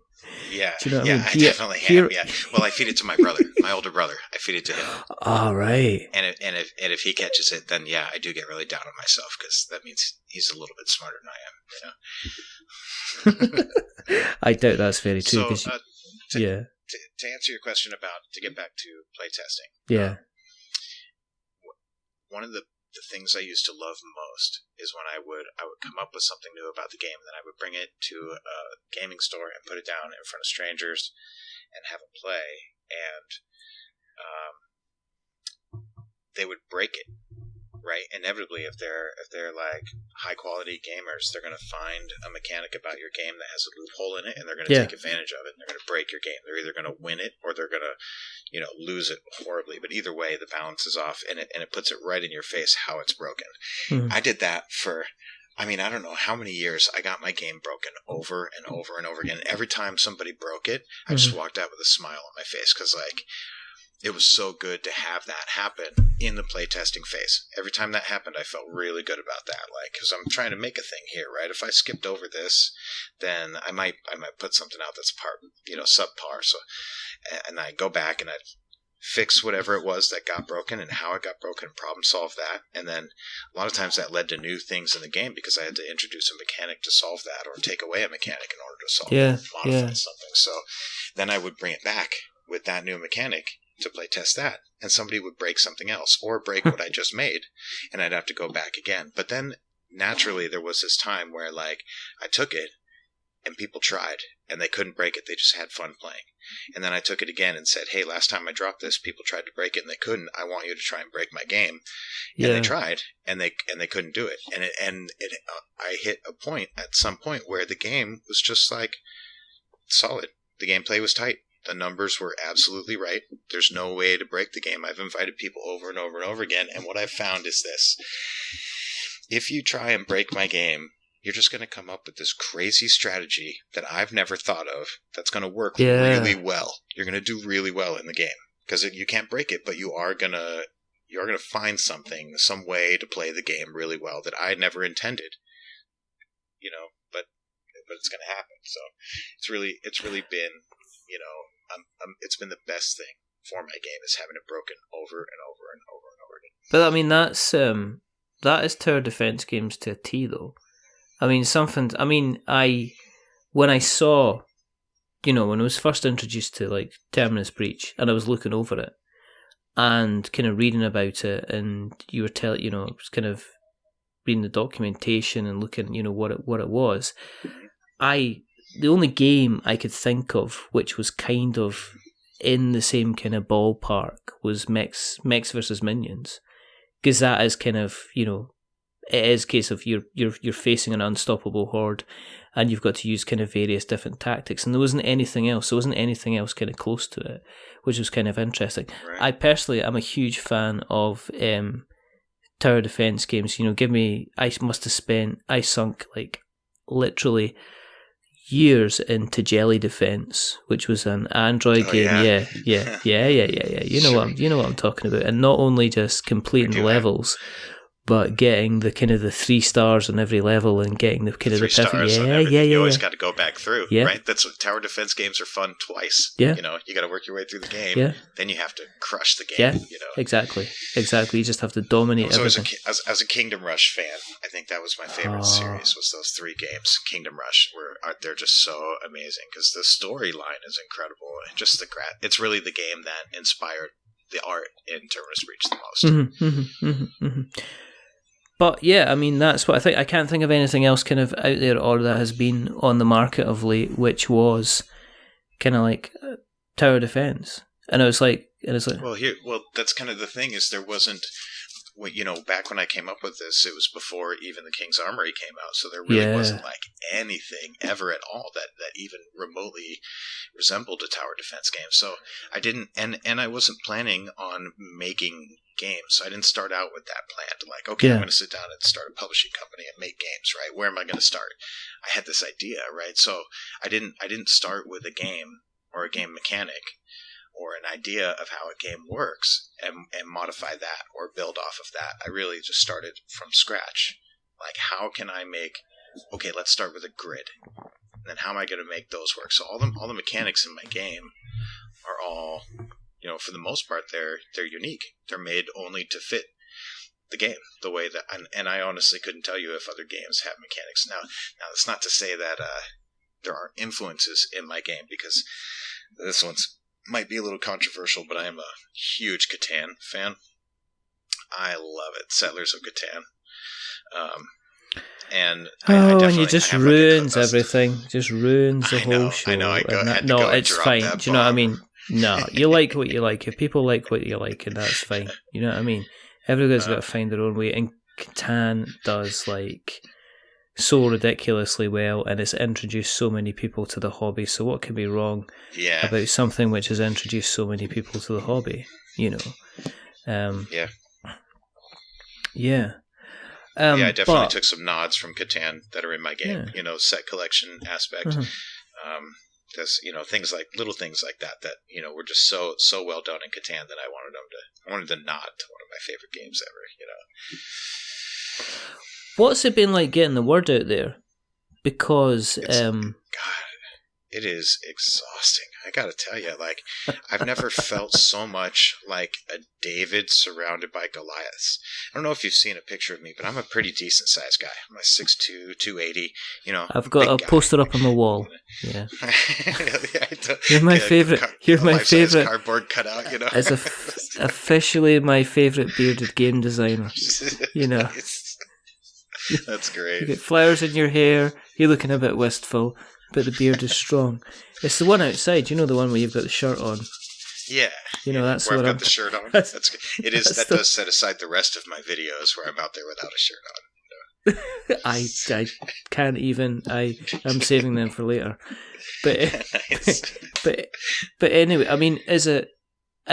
Yeah, do you know what I mean? I definitely am. Yeah. Well, I feed it to my brother, my older brother. I feed it to him. All right. And if he catches it, then I do get really down on myself, because that means he's a little bit smarter than I am. I doubt that's very true. So, to answer your question to get back to playtesting. Yeah. One of the the things I used to love most is when I would come up with something new about the game, and then I would bring it to a gaming store and put it down in front of strangers and have them play, and they would break it. Right, inevitably, if they're like high quality gamers, they're going to find a mechanic about your game that has a loophole in it, and they're going to take advantage of it. And they're going to break your game. They're either going to win it or they're going to, lose it horribly. But either way, the balance is off, and it puts it right in your face how it's broken. Mm-hmm. I did that for, I don't know how many years. I got my game broken over and over and over again. Every time somebody broke it, I just walked out with a smile on my face because it was so good to have that happen in the playtesting phase. Every time that happened, I felt really good about that. Because I'm trying to make a thing here, right? If I skipped over this, then I might put something out that's subpar. So, and I go back and I fix whatever it was that got broken and how it got broken, problem solve that. And then a lot of times that led to new things in the game because I had to introduce a mechanic to solve that or take away a mechanic in order to solve it, modify something. So then I would bring it back with that new mechanic to play test that, and somebody would break something else or break what I just made, and I'd have to go back again. But then naturally there was this time where I took it and people tried and they couldn't break it, they just had fun playing. And then I took it again and said, hey, last time I dropped this, people tried to break it and they couldn't. I want you to try and break my game. And they tried and they couldn't do it. And I hit a point at some point where the game was just solid. The gameplay was tight. The numbers were absolutely right. There's no way to break the game. I've invited people over and over and over again, and what I've found is this. If you try and break my game, you're just going to come up with this crazy strategy that I've never thought of that's going to work really well. You're going to do really well in the game because you can't break it, but you're going to find something, some way to play the game really well that I never intended. But it's going to happen. So it's really been, it's been the best thing for my game is having it broken over and over and over and over again. But that is tower defense games to a T though. When I saw, when I was first introduced to Terminus Breach and I was looking over it and kind of reading about it, and you were I was kind of reading the documentation and looking, what it was. The only game I could think of which was kind of in the same kind of ballpark was Mechs versus Minions, because that is kind of, it is a case of you're facing an unstoppable horde and you've got to use kind of various different tactics, and there wasn't anything else kind of close to it, which was kind of interesting. Right. I personally am a huge fan of tower defense games. I sunk literally years into Jelly Defense, which was an Android game. Yeah. You know what I'm talking about. And not only just completing levels, but getting the kind of the 3 stars on every level and getting the kind of the perfect. You always got to go back through, right? That's what tower defense games are fun twice. Yeah, you got to work your way through the game. Yeah. Then you have to crush the game. Yeah, exactly. You just have to dominate everything. As a Kingdom Rush fan, I think that was my favorite series. Was those 3 games? Kingdom Rush, they're just so amazing because the storyline is incredible and just it's really the game that inspired the art in Terminus Breach the most. But yeah, that's what I think. I can't think of anything else kind of out there or that has been on the market of late, which was kind of tower defense. And it's like, well, that's kind of the thing is there wasn't, back when I came up with this, it was before even the King's Armory came out, so there really wasn't anything ever at all that even remotely resembled a tower defense game. So I didn't, and I wasn't planning on making games. I didn't start out with that plan to I'm going to sit down and start a publishing company and make games, right? Where am I going to start? I had this idea, right? So I didn't start with a game or a game mechanic or an idea of how a game works and modify that or build off of that. I really just started from scratch. How can I make, let's start with a grid. And then how am I going to make those work? So all the mechanics in my game are all, for the most part, they're unique. They're made only to fit the game the way that, and I honestly couldn't tell you if other games have mechanics. Now that's not to say that there aren't influences in my game, because this one's might be a little controversial, but I am a huge Catan fan. I love it. Settlers of Catan. And and you just ruins everything. Just ruins the whole show. I know. It's fine. Do you know what I mean? No, you like what you like. If people like what you like, and that's fine. You know what I mean? Everybody's got to find their own way. And Catan does like so ridiculously well, and it's introduced so many people to the hobby. So what could be wrong about something which has introduced so many people to the hobby? You know? Yeah. I definitely took some nods from Catan that are in my game. You know, set collection aspect. There's things like little things like that were just so well done in Catan that I wanted to nod to one of my favorite games ever. What's it been like getting the word out there? Because God, it is exhausting. I gotta tell you, like, I've never felt so much like a David surrounded by Goliaths. I don't know if you've seen a picture of me, but I'm a pretty decent sized guy. I'm like 6'2", 280. I've got a poster up on the wall. Yeah, you're my favorite. You're my favorite cardboard cutout. As officially my favorite bearded game designer. That's great. You get flowers in your hair. You're looking a bit wistful, but the beard is strong. It's the one outside, the one where you've got the shirt on. Yeah. That's where what I've got the shirt on. That's good. That does set aside the rest of my videos where I'm out there without a shirt on. I can't even. I'm saving them for later. But but anyway, I mean, as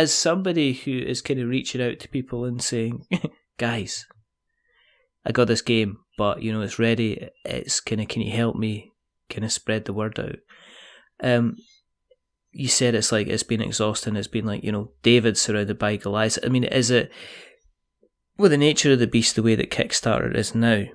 somebody who is kind of reaching out to people and saying, guys, I got this game, but it's ready. It's kind of, can you help me kind of spread the word out? You said it's like it's been exhausting. It's been like David surrounded by Goliath. I mean, is it with the nature of the beast the way that Kickstarter is now?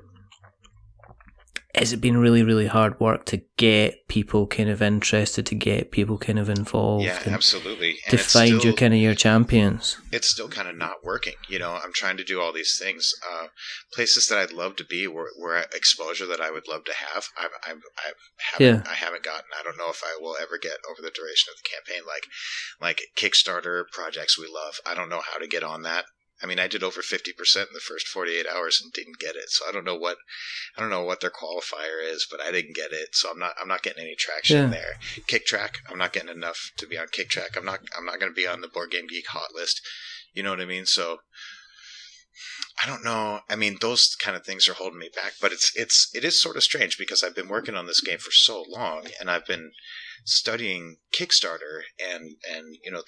Has it been really, really hard work to get people kind of interested, to get people kind of involved? Yeah, absolutely. To find your champions. It's still kind of not working. I'm trying to do all these things. Places that I'd love to be, where exposure that I would love to have, I haven't gotten. I don't know if I will ever get over the duration of the campaign. Like Kickstarter projects we love. I don't know how to get on that. I mean, I did over 50% in the first 48 hours and didn't get it. So I don't know what their qualifier is, but I didn't get it. So I'm not getting any traction there. KickTrack, I'm not getting enough to be on KickTrack. I'm not going to be on the Board Game Geek hot list. You know what I mean? So I don't know. I mean, those kind of things are holding me back, but it is sort of strange because I've been working on this game for so long, and I've been studying Kickstarter and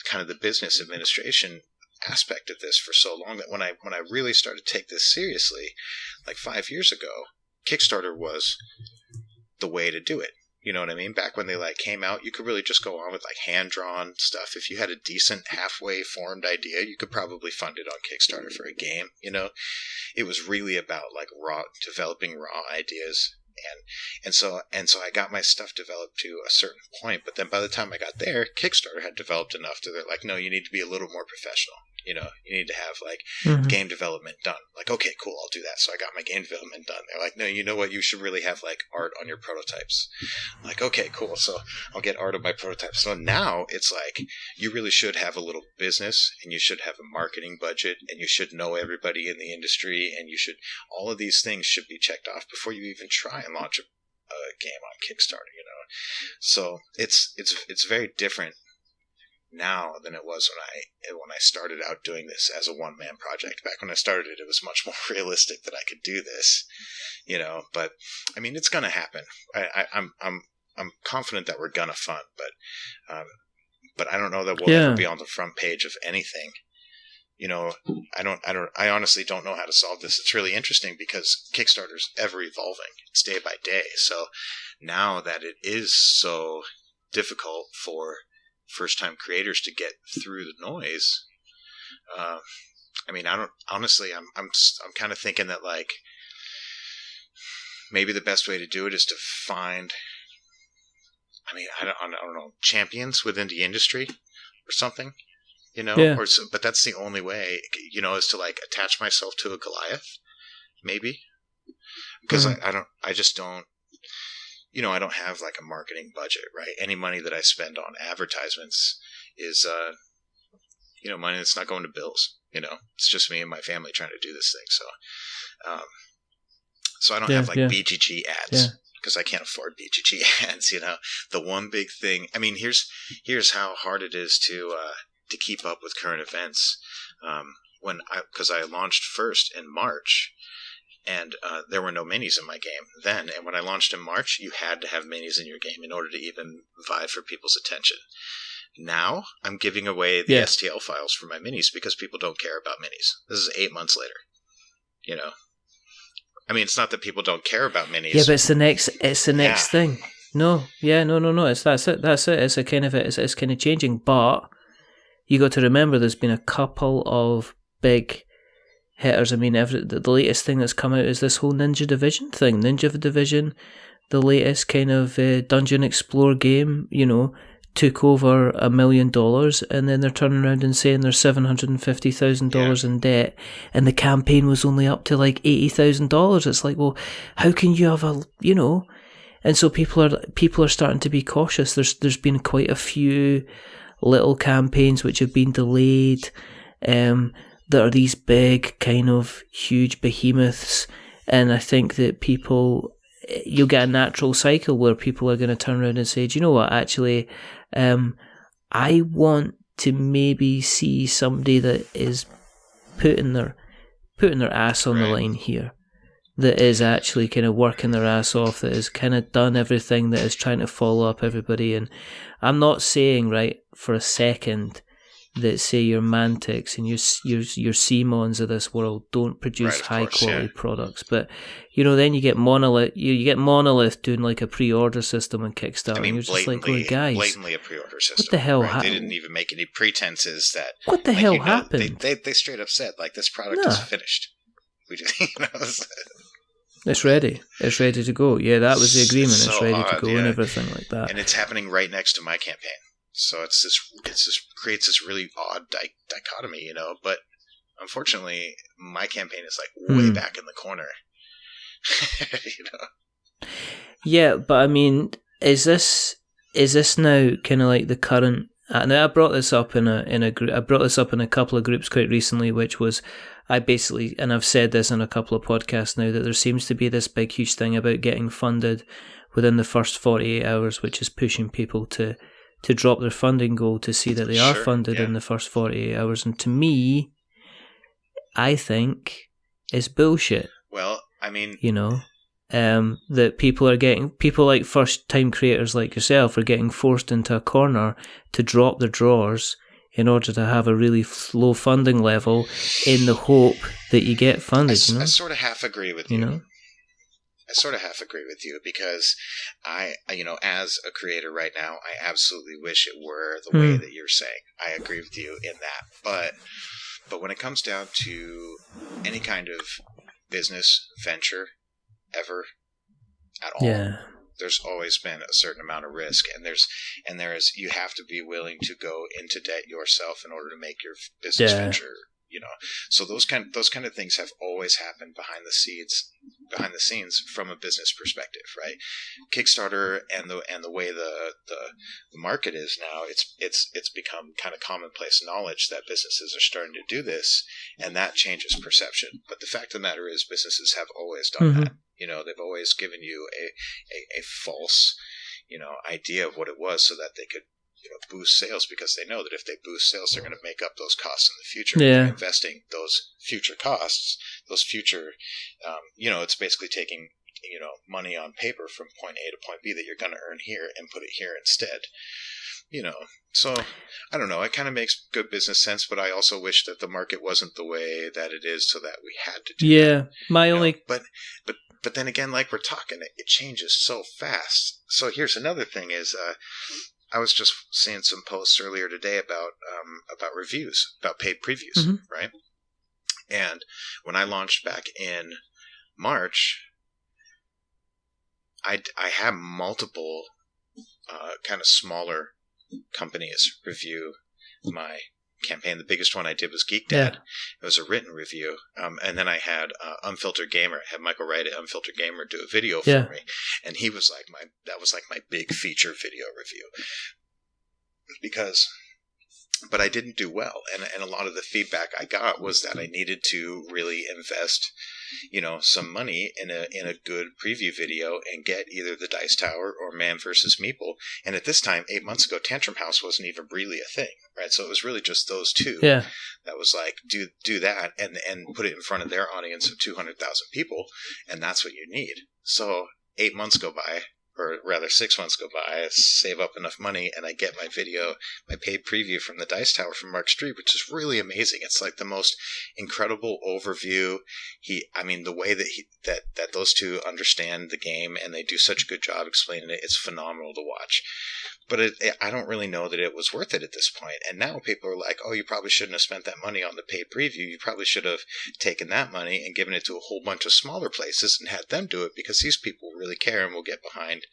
kind of the business administration aspect of this for so long that when I really started to take this seriously, like 5 years ago, Kickstarter was the way to do it. You know what I mean? Back when they came out, you could really just go on with hand-drawn stuff. If you had a decent halfway formed idea, you could probably fund it on Kickstarter for a game. It was really about developing raw ideas. And so I got my stuff developed to a certain point, but then by the time I got there, Kickstarter had developed enough to they're like, no, you need to be a little more professional. You need to have game development done. Like, okay, cool, I'll do that. So I got my game development done. They're like, no, you know what? You should really have art on your prototypes. I'm like, okay, cool. So I'll get art on my prototypes. So now it's like, you really should have a little business, and you should have a marketing budget, and you should know everybody in the industry, and all of these things should be checked off before you even try and launch a game on Kickstarter. So it's very different now than it was when I started out doing this as a one-man project. Back when I started it was much more realistic that I could do this, but I mean, it's gonna happen. I'm confident that we're gonna fund, but I don't know that we'll ever be on the front page of anything. I honestly don't know how to solve this. It's really interesting because Kickstarter's ever evolving. It's day by day. So now that it is so difficult for first-time creators to get through the noise, I mean, I'm kind of thinking that maybe the best way to do it is to find, I mean, I don't know, champions within the industry or something, but that's the only way, is to attach myself to a Goliath, maybe, because I don't have a marketing budget, right? Any money that I spend on advertisements is, money that's not going to bills. It's just me and my family trying to do this thing. So I don't have like BGG ads because I can't afford BGG ads. The one big thing. I mean, here's how hard it is to keep up with current events. Because I launched first in March. And there were no minis in my game then. And when I launched in March, you had to have minis in your game in order to even vie for people's attention. Now, I'm giving away the STL files for my minis because people don't care about minis. This is 8 months later. I mean, it's not that people don't care about minis. Yeah, but it's the next thing. No. That's it. It's it's kind of changing. But you got to remember, there's been a couple of big hitters. I mean, the latest thing that's come out is this whole Ninja Division thing. Ninja Division, the latest kind of dungeon explore game, took over $1 million, and then they're turning around and saying they're $750,000 in debt, and the campaign was only up to like $80,000. It's like, well, how can you have And so people are starting to be cautious. There's been quite a few little campaigns which have been delayed. That are these big kind of huge behemoths, and I think that you'll get a natural cycle where people are going to turn around and say, do you know what, actually, I want to maybe see somebody that is putting their ass on the line here, that is actually kind of working their ass off, that has kind of done everything, that is trying to follow up everybody. And I'm not saying, right, for a second, that say your Mantics and your Simons of this world don't produce high quality products, but then you get Monolith doing like a pre-order system on Kickstarter. I mean, and you're just like, oh, guys, blatantly a pre-order system. What the hell happened? They didn't even make any pretenses that. What the hell happened? They straight up said like, this product is finished. We just It's ready. It's ready to go. Yeah, that was the agreement. It's ready to go and everything like that. And it's happening right next to my campaign. So it creates this really odd dichotomy, But unfortunately, my campaign is like way back in the corner. Yeah, but I mean, is this now kind of like the current? Now I brought this up in a group. I brought this up in a couple of groups quite recently, which was and I've said this in a couple of podcasts now, that there seems to be this big huge thing about getting funded within the first 48 hours, which is pushing people to drop their funding goal to see that they are funded in the first 48 hours. And to me, I think it's bullshit. Well, I mean... that people like first-time creators like yourself are getting forced into a corner to drop their drawers in order to have a really low funding level in the hope that you get funded, I sort of half agree with you. I sort of half agree with you because I as a creator right now, I absolutely wish it were the way that you're saying. I agree with you in that. But when it comes down to any kind of business venture ever at all, there's always been a certain amount of risk, and you have to be willing to go into debt yourself in order to make your business venture. So those kind of things have always happened behind the scenes from a business perspective, right? Kickstarter and the way the market is now, it's become kind of commonplace knowledge that businesses are starting to do this, and that changes perception. But the fact of the matter is, businesses have always done that. They've always given you a false, idea of what it was so that they could boost sales, because they know that if they boost sales, they're going to make up those costs in the future. They're investing those future costs, those future, it's basically taking, money on paper from point A to point B that you're going to earn here and put it here instead. So I don't know. It kind of makes good business sense, but I also wish that the market wasn't the way that it is, so that we had to do that. But then again, like we're talking, it changes so fast. So here's another thing is, I was just seeing some posts earlier today about reviews, about paid previews, right? And when I launched back in March, I had multiple kind of smaller companies review my campaign. The biggest one I did was Geek Dad. It was a written review. And then I had Unfiltered Gamer. I had Michael Wright at Unfiltered Gamer do a video for me. And he was like that was like my big feature video review. Because but I didn't do well. And a lot of the feedback I got was that I needed to really invest, some money in a good preview video and get either the Dice Tower or Man vs. Meeple. And at this time, 8 months ago, Tantrum House wasn't even really a thing, right? So it was really just those two. Yeah. That was like, do that and put it in front of their audience of 200,000 people, and that's what you need. So 8 months go by, or rather 6 months go by, I save up enough money, and I get my video, my paid preview from the Dice Tower from Mark Street, which is really amazing. It's like the most incredible overview. The way that those two understand the game, and they do such a good job explaining it, it's phenomenal to watch. But I don't really know that it was worth it at this point. And now people are like, oh, you probably shouldn't have spent that money on the paid preview. You probably should have taken that money and given it to a whole bunch of smaller places and had them do it, because these people really care and will get behind.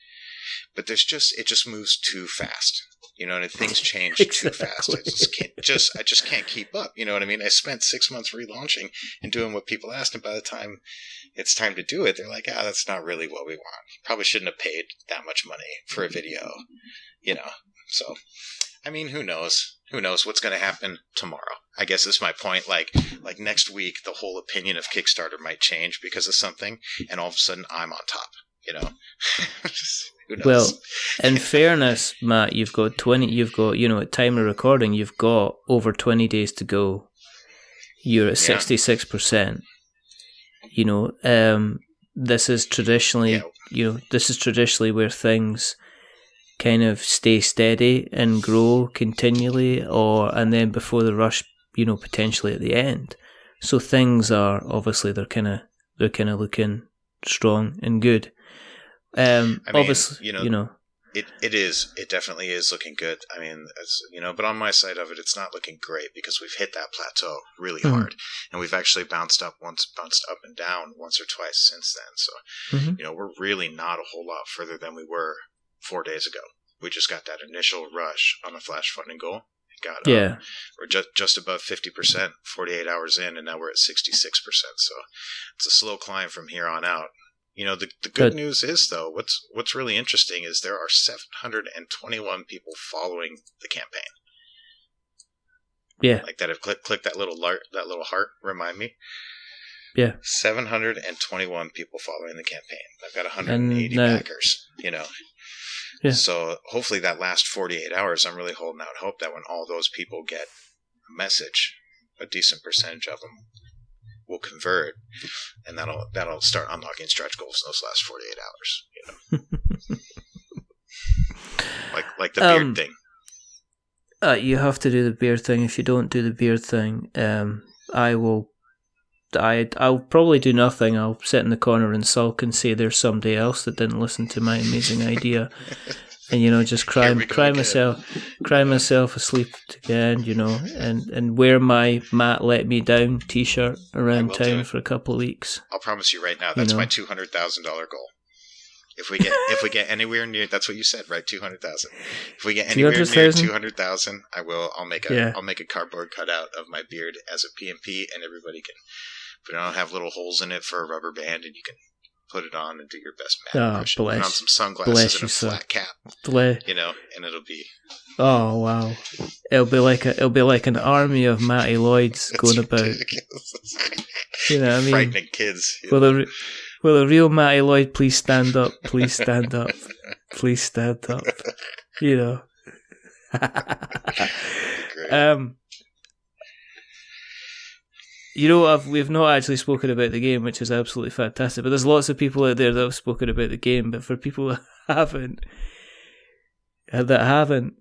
But it just moves too fast. And things change too fast. I just can't keep up. You know what I mean? I spent 6 months relaunching and doing what people asked, and by the time it's time to do it, they're like, that's not really what we want. Probably shouldn't have paid that much money for a video. So, who knows? Who knows what's going to happen tomorrow? I guess is my point. Like next week, the whole opinion of Kickstarter might change because of something, and all of a sudden I'm on top, Who knows? Well, in fairness, Matt, you've got, at time of recording, you've got over 20 days to go. You're at 66%. This is traditionally, where things kind of stay steady and grow continually, and then before the rush, potentially at the end. So things are obviously they're kind of looking strong and good. It definitely is looking good. But on my side of it, it's not looking great because we've hit that plateau really hard, and we've actually bounced up and down once or twice since then. So, we're really not a whole lot further than we were 4 days ago. We just got that initial rush on the flash funding goal. We're just above 50%, 48 hours in, and now we're at 66%. So it's a slow climb from here on out. The good news is, though, what's really interesting is there are 721 people following the campaign. Yeah, like that have clicked that little heart. Remind me. Yeah, 721 people following the campaign. I've got 180 backers. Yeah. So hopefully that last 48 hours, I'm really holding out hope that when all those people get a message, a decent percentage of them will convert, and that'll start unlocking stretch goals in those last 48 hours. Like the beard thing. You have to do the beard thing. If you don't do the beard thing, I'll probably do nothing. I'll sit in the corner and sulk and say there's somebody else that didn't listen to my amazing idea, and just cry myself asleep again, and wear my Matt Let Me Down T-shirt around town for a couple of weeks. I'll promise you right now, that's my $200,000 goal. If we get anywhere near, that's what you said, right? 200,000. If we get anywhere near 200,000, I'll make a cardboard cutout of my beard as a PMP, and everybody can. But I don't have little holes in it for a rubber band, and you can put it on and do your best math impression. Put on some sunglasses and a flat cap, and it'll be. Oh wow! It'll be like an army of Matty Lloyds going about. Frightening kids. Will a real Matty Lloyd please stand up? Please stand up. Please stand up. We've not actually spoken about the game, which is absolutely fantastic. But there's lots of people out there that have spoken about the game. But for people that haven't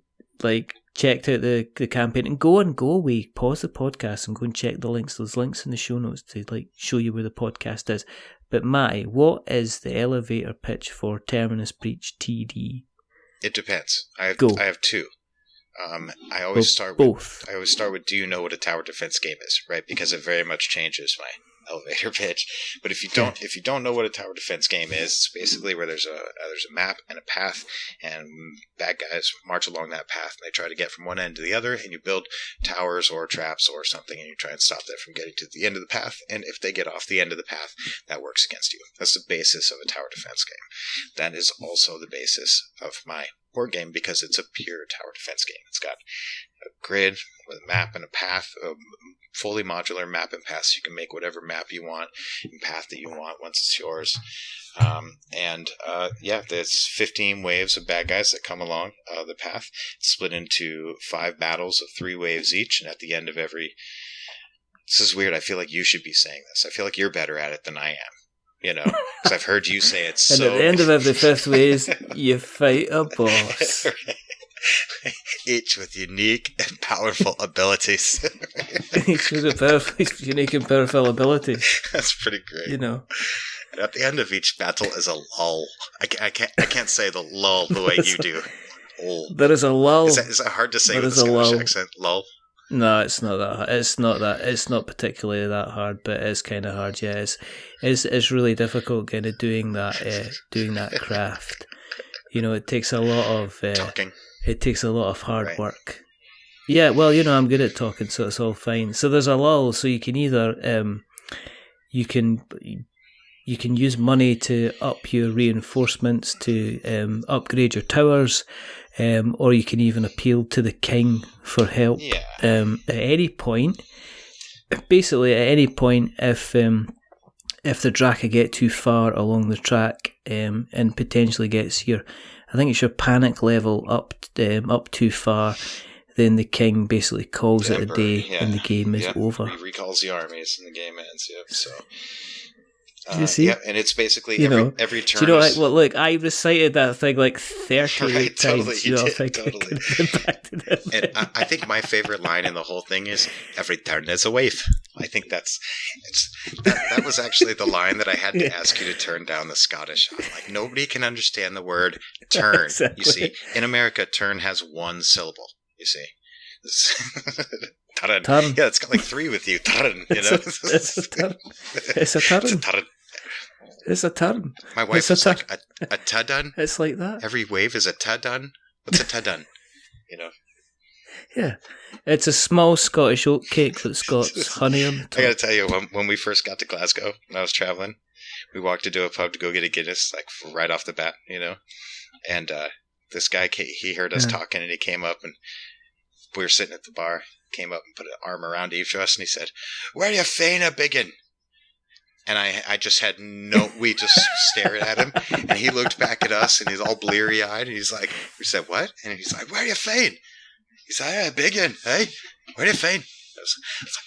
checked out the campaign, and go away, pause the podcast, and go and check the links. Those links in the show notes to show you where the podcast is. But Matty, what is the elevator pitch for Terminus Breach TD? It depends. I have two. I always start with do you know what a tower defense game is, right? Because it very much changes my elevator pitch. But if you don't know what a tower defense game is, it's basically where there's a map and a path, and bad guys march along that path, and they try to get from one end to the other, and you build towers or traps or something, and you try and stop them from getting to the end of the path. And if they get off the end of the path, that works against you. That's the basis of a tower defense game. That is also the basis of my board game because it's a pure tower defense game. It's got a grid with a map and a path, a fully modular map and path, so you can make whatever map you want and path that you want once it's yours. There's 15 waves of bad guys that come along the path. It's split into 5 battles of 3 waves each, and at the end of every... This is weird. I feel like you should be saying this. I feel like you're better at it than I am. Because I've heard you say it so... And at the end of every 5th wave, you fight a boss. Each with unique and powerful abilities. Each with unique and powerful abilities. That's pretty great. And at the end of each battle is a lull. I can't say the lull the way you do. Lull. There is a lull. Is that hard to say with a Scottish accent? Lull? No, it's not that hard. It's not particularly that hard, but it's kind of hard. Yeah, it's really difficult kind of doing that craft. It takes a lot of talking. It takes a lot of hard work. Yeah, well, I'm good at talking, so it's all fine. So there's a lull, so you can either you can use money to up your reinforcements, to upgrade your towers, or you can even appeal to the king for help. Yeah. At any point, if the Draka get too far along the track and potentially gets your panic level up too far, then the king basically calls it a day and the game is over. He recalls the armies and the game ends. Yep. So. You see? Yeah, and it's basically every turn. Do you know? Look, I recited that thing like 38 times. Totally. And I think my favorite line in the whole thing is "Every turn is a wave." I think that was actually the line that I had to ask you to turn down the Scottish on. Like nobody can understand the word turn. Exactly. You see, in America, turn has 1 syllable. You see. Turn. Yeah, it's got like 3 with you. Turn, It's a turn. It's a turn. It's a turn. My wife is like, a ta-dun? It's like that. Every wave is a ta-dun? What's a ta-dun? Yeah. It's a small Scottish oat cake that's got honey on the top. I gotta tell you, when we first got to Glasgow, when I was traveling, we walked into a pub to go get a Guinness, like right off the bat, and this guy, he heard us talking and he came up and we were sitting at the bar, came up and put an arm around each of us and he said, "Where are you fain a biggin?" And I just had we just stared at him and he looked back at us and he's all bleary eyed and he's like, we said, "What?" And he's like, "Where are you fain?" He said, "Hey, biggin, hey, where are you fain?" I was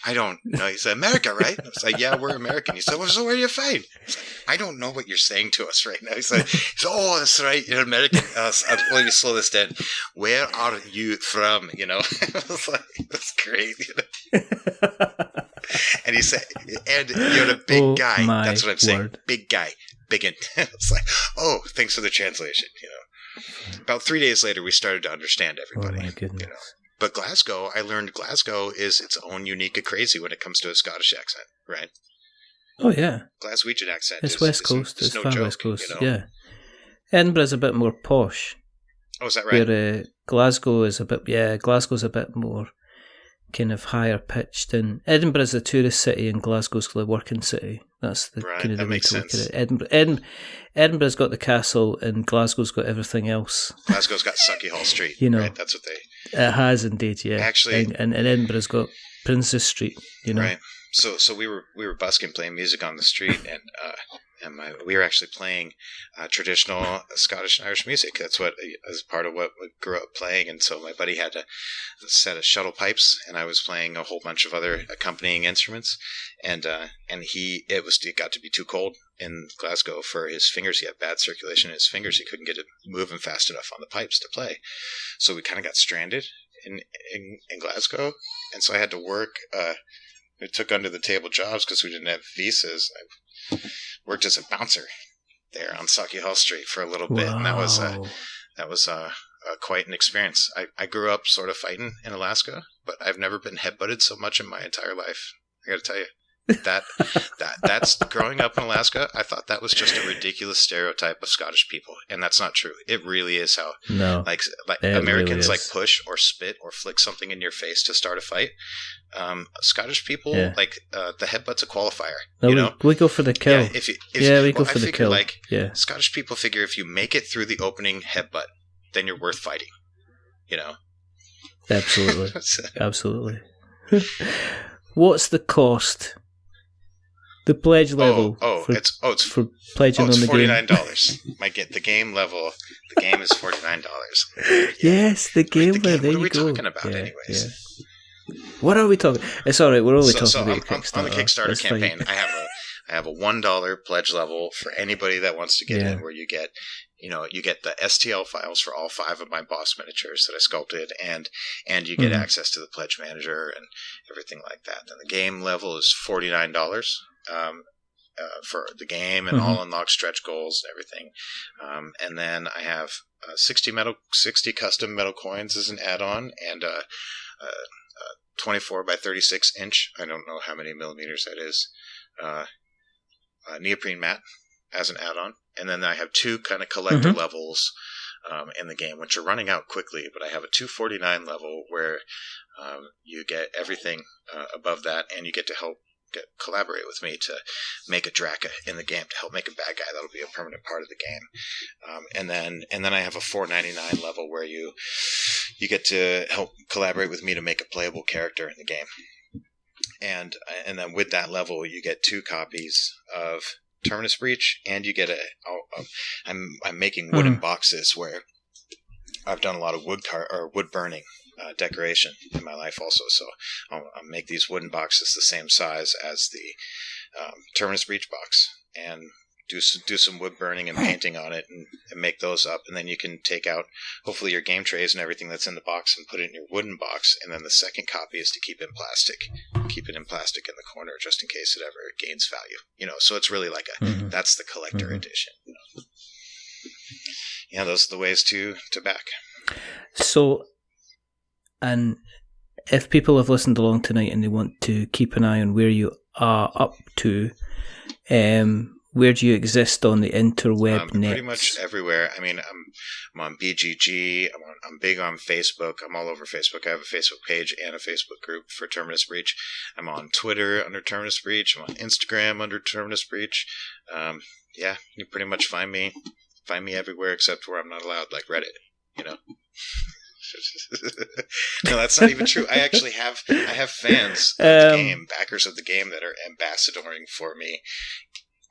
like, "I don't know." He said, "America, right?" I was like, "Yeah, we're American." He said, "Well, so where are you fain?" I was like, "I don't know what you're saying to us right now." He said, "Oh, that's right, you're American." Let me slow this down. "Where are you from?" I was like, "That's great." And he said, "And you're a big guy." That's what I'm saying. Big guy, biggin. It's like, "Oh, thanks for the translation." About 3 days later, we started to understand everybody. Oh my goodness. But Glasgow, I learned Glasgow is its own unique and crazy when it comes to a Scottish accent, right? Oh, yeah. Glaswegian accent it's West Coast. It's no far joke, West Coast, yeah. Edinburgh's a bit more posh. Oh, is that right? Where Glasgow's a bit more kind of higher pitched. And Edinburgh's a tourist city and Glasgow's the working city. That's the kind of the way to look at it. Edinburgh's got the castle and Glasgow's got everything else. Glasgow's got Sauchiehall Street, right? That's what they... It has indeed, yeah. Actually... And Edinburgh's got Princess Street, Right. So we were busking, playing music on the street, and we were actually playing traditional Scottish and Irish music. That's what as part of what we grew up playing. And so my buddy had a set of shuttle pipes, and I was playing a whole bunch of other accompanying instruments. And it got to be too cold in Glasgow for his fingers. He had bad circulation in his fingers. He couldn't get it moving fast enough on the pipes to play. So we kind of got stranded in Glasgow, and so I had to work. We took under the table jobs because we didn't have visas. I worked as a bouncer there on Sauchiehall Street for a little bit, and that was quite an experience. I grew up sort of fighting in Alaska, but I've never been headbutted so much in my entire life. I got to tell you. That's growing up in Alaska. I thought that was just a ridiculous stereotype of Scottish people, and that's not true. It really is how like Americans really push or spit or flick something in your face to start a fight. Scottish people the headbutt's a qualifier. No, we go for the kill. Yeah, we go for the kill. Scottish people figure if you make it through the opening headbutt, then you're worth fighting. Absolutely. Absolutely. What's the cost? The pledge level. It's for pledging on the $49. game. The game level. The game is $49. Yes, the game level. What are we talking about, anyways? Yeah. What are we talking? It's all right. We're only talking about Kickstarter. On the Kickstarter campaign. I have a $1 pledge level for anybody that wants to get in, where you get the STL files for all 5 of my boss miniatures that I sculpted, and you get access to the pledge manager and everything like that. And the game level is $49 for the game and all unlocked stretch goals and everything. And then I have 60 custom metal coins as an add-on, and 24 by 36 inch. I don't know how many millimeters that is. Neoprene mat as an add-on, and then I have 2 kind of collector levels in the game, which are running out quickly. But I have a 249 level where you get everything above that, and you get to collaborate with me to make a Draka in the game, to help make a bad guy that'll be a permanent part of the game. And then I have a 499 level where you get to help collaborate with me to make a playable character in the game. And then with that level, you get 2 copies of Terminus Breach, and you get I'm making wooden boxes where I've done a lot of wood burning decoration in my life also. So I'll make these wooden boxes the same size as the Terminus Breach box, and do some wood burning and painting on it, and make those up. And then you can take out, hopefully, your game trays and everything that's in the box and put it in your wooden box. And then the second copy is to keep it in plastic. Keep it in plastic in the corner just in case it ever gains value. So it's really like that's the collector edition. Yeah, those are the ways to back. So, and if people have listened along tonight and they want to keep an eye on where you are up to, where do you exist on the interweb net? Pretty much everywhere. I mean, I'm on BGG. I'm big on Facebook. I'm all over Facebook. I have a Facebook page and a Facebook group for Terminus Breach. I'm on Twitter under Terminus Breach. I'm on Instagram under Terminus Breach. You pretty much find me everywhere except where I'm not allowed, like Reddit. No, that's not even true. I actually have fans of the game, backers of the game, that are ambassadoring for me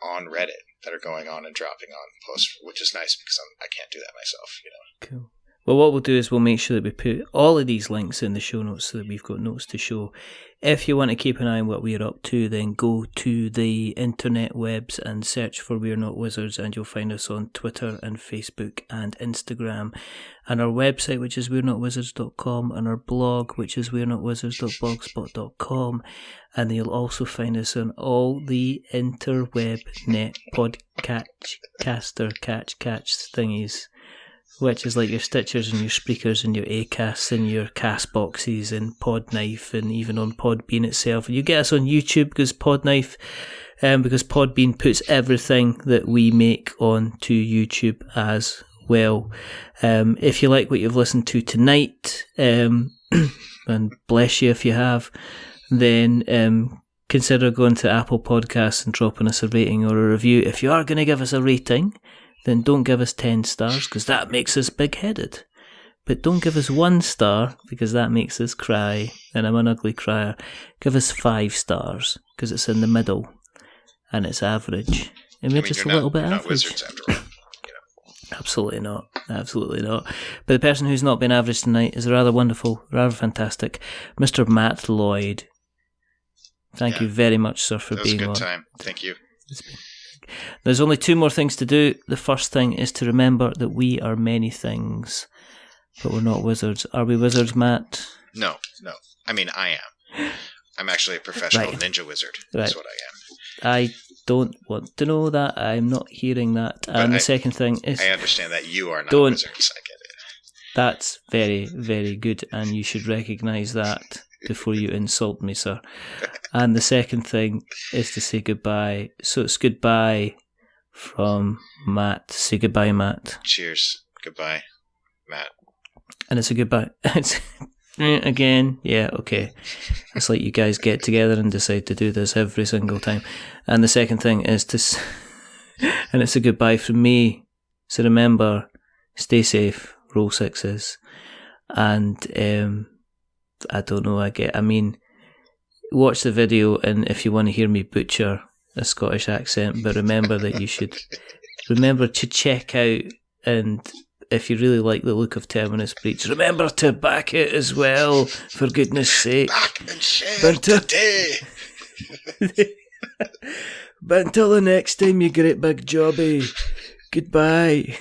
on Reddit, that are going on and dropping on posts, which is nice because I can't do that myself. Cool. Well, what we'll do is we'll make sure that we put all of these links in the show notes so that we've got notes to show. If you want to keep an eye on what we're up to, then go to the internet webs and search for We're Not Wizards, and you'll find us on Twitter and Facebook and Instagram, and our website, which is we'renotwizards.com, and our blog, which is we'renotwizards.blogspot.com, and you'll also find us on all the interweb net podcaster catch thingies, which is like your Stitchers and your Spreakers and your Acasts and your Cast boxes and Podknife, and even on Podbean itself. And you get us on YouTube because Podknife, because Podbean puts everything that we make onto YouTube as well. If you like what you've listened to tonight, and bless you if you have, then consider going to Apple Podcasts and dropping us a rating or a review. If you are going to give us a rating, then don't give us 10 stars because that makes us big-headed. But don't give us 1 star because that makes us cry, and I'm an ugly crier. Give us 5 stars because it's in the middle and it's average. And we're just a little bit average. Wizards after all. Absolutely not. Absolutely not. But the person who's not been average tonight is rather wonderful, rather fantastic, Mr. Matt Lloyd. Thank you very much, sir, for being on. That was a good time. Thank you. There's only 2 more things to do. The first thing is to remember that we are many things, but we're not wizards. Are we wizards, Matt? No. I mean, I am. I'm actually a professional ninja wizard. That's what I am. I don't want to know that. I'm not hearing that. But and the second thing is... I understand that you are not wizards. I get it. That's very, very good, and you should recognise that before you insult me, sir. And the second thing is to say goodbye. So it's goodbye from Matt. Say goodbye, Matt. Cheers. Goodbye, Matt. And it's a goodbye. It's again. Yeah, okay. It's like you guys get together and decide to do this every single time. And the second thing is and it's a goodbye from me. So remember, stay safe, Roll 6 is. And I don't know, watch the video, and if you want to hear me butcher a Scottish accent, but remember that you should remember to check out, and if you really like the look of Terminus Breach, remember to back it as well, for goodness sake. Back and share today. But until the next time, you great big jobby. Goodbye.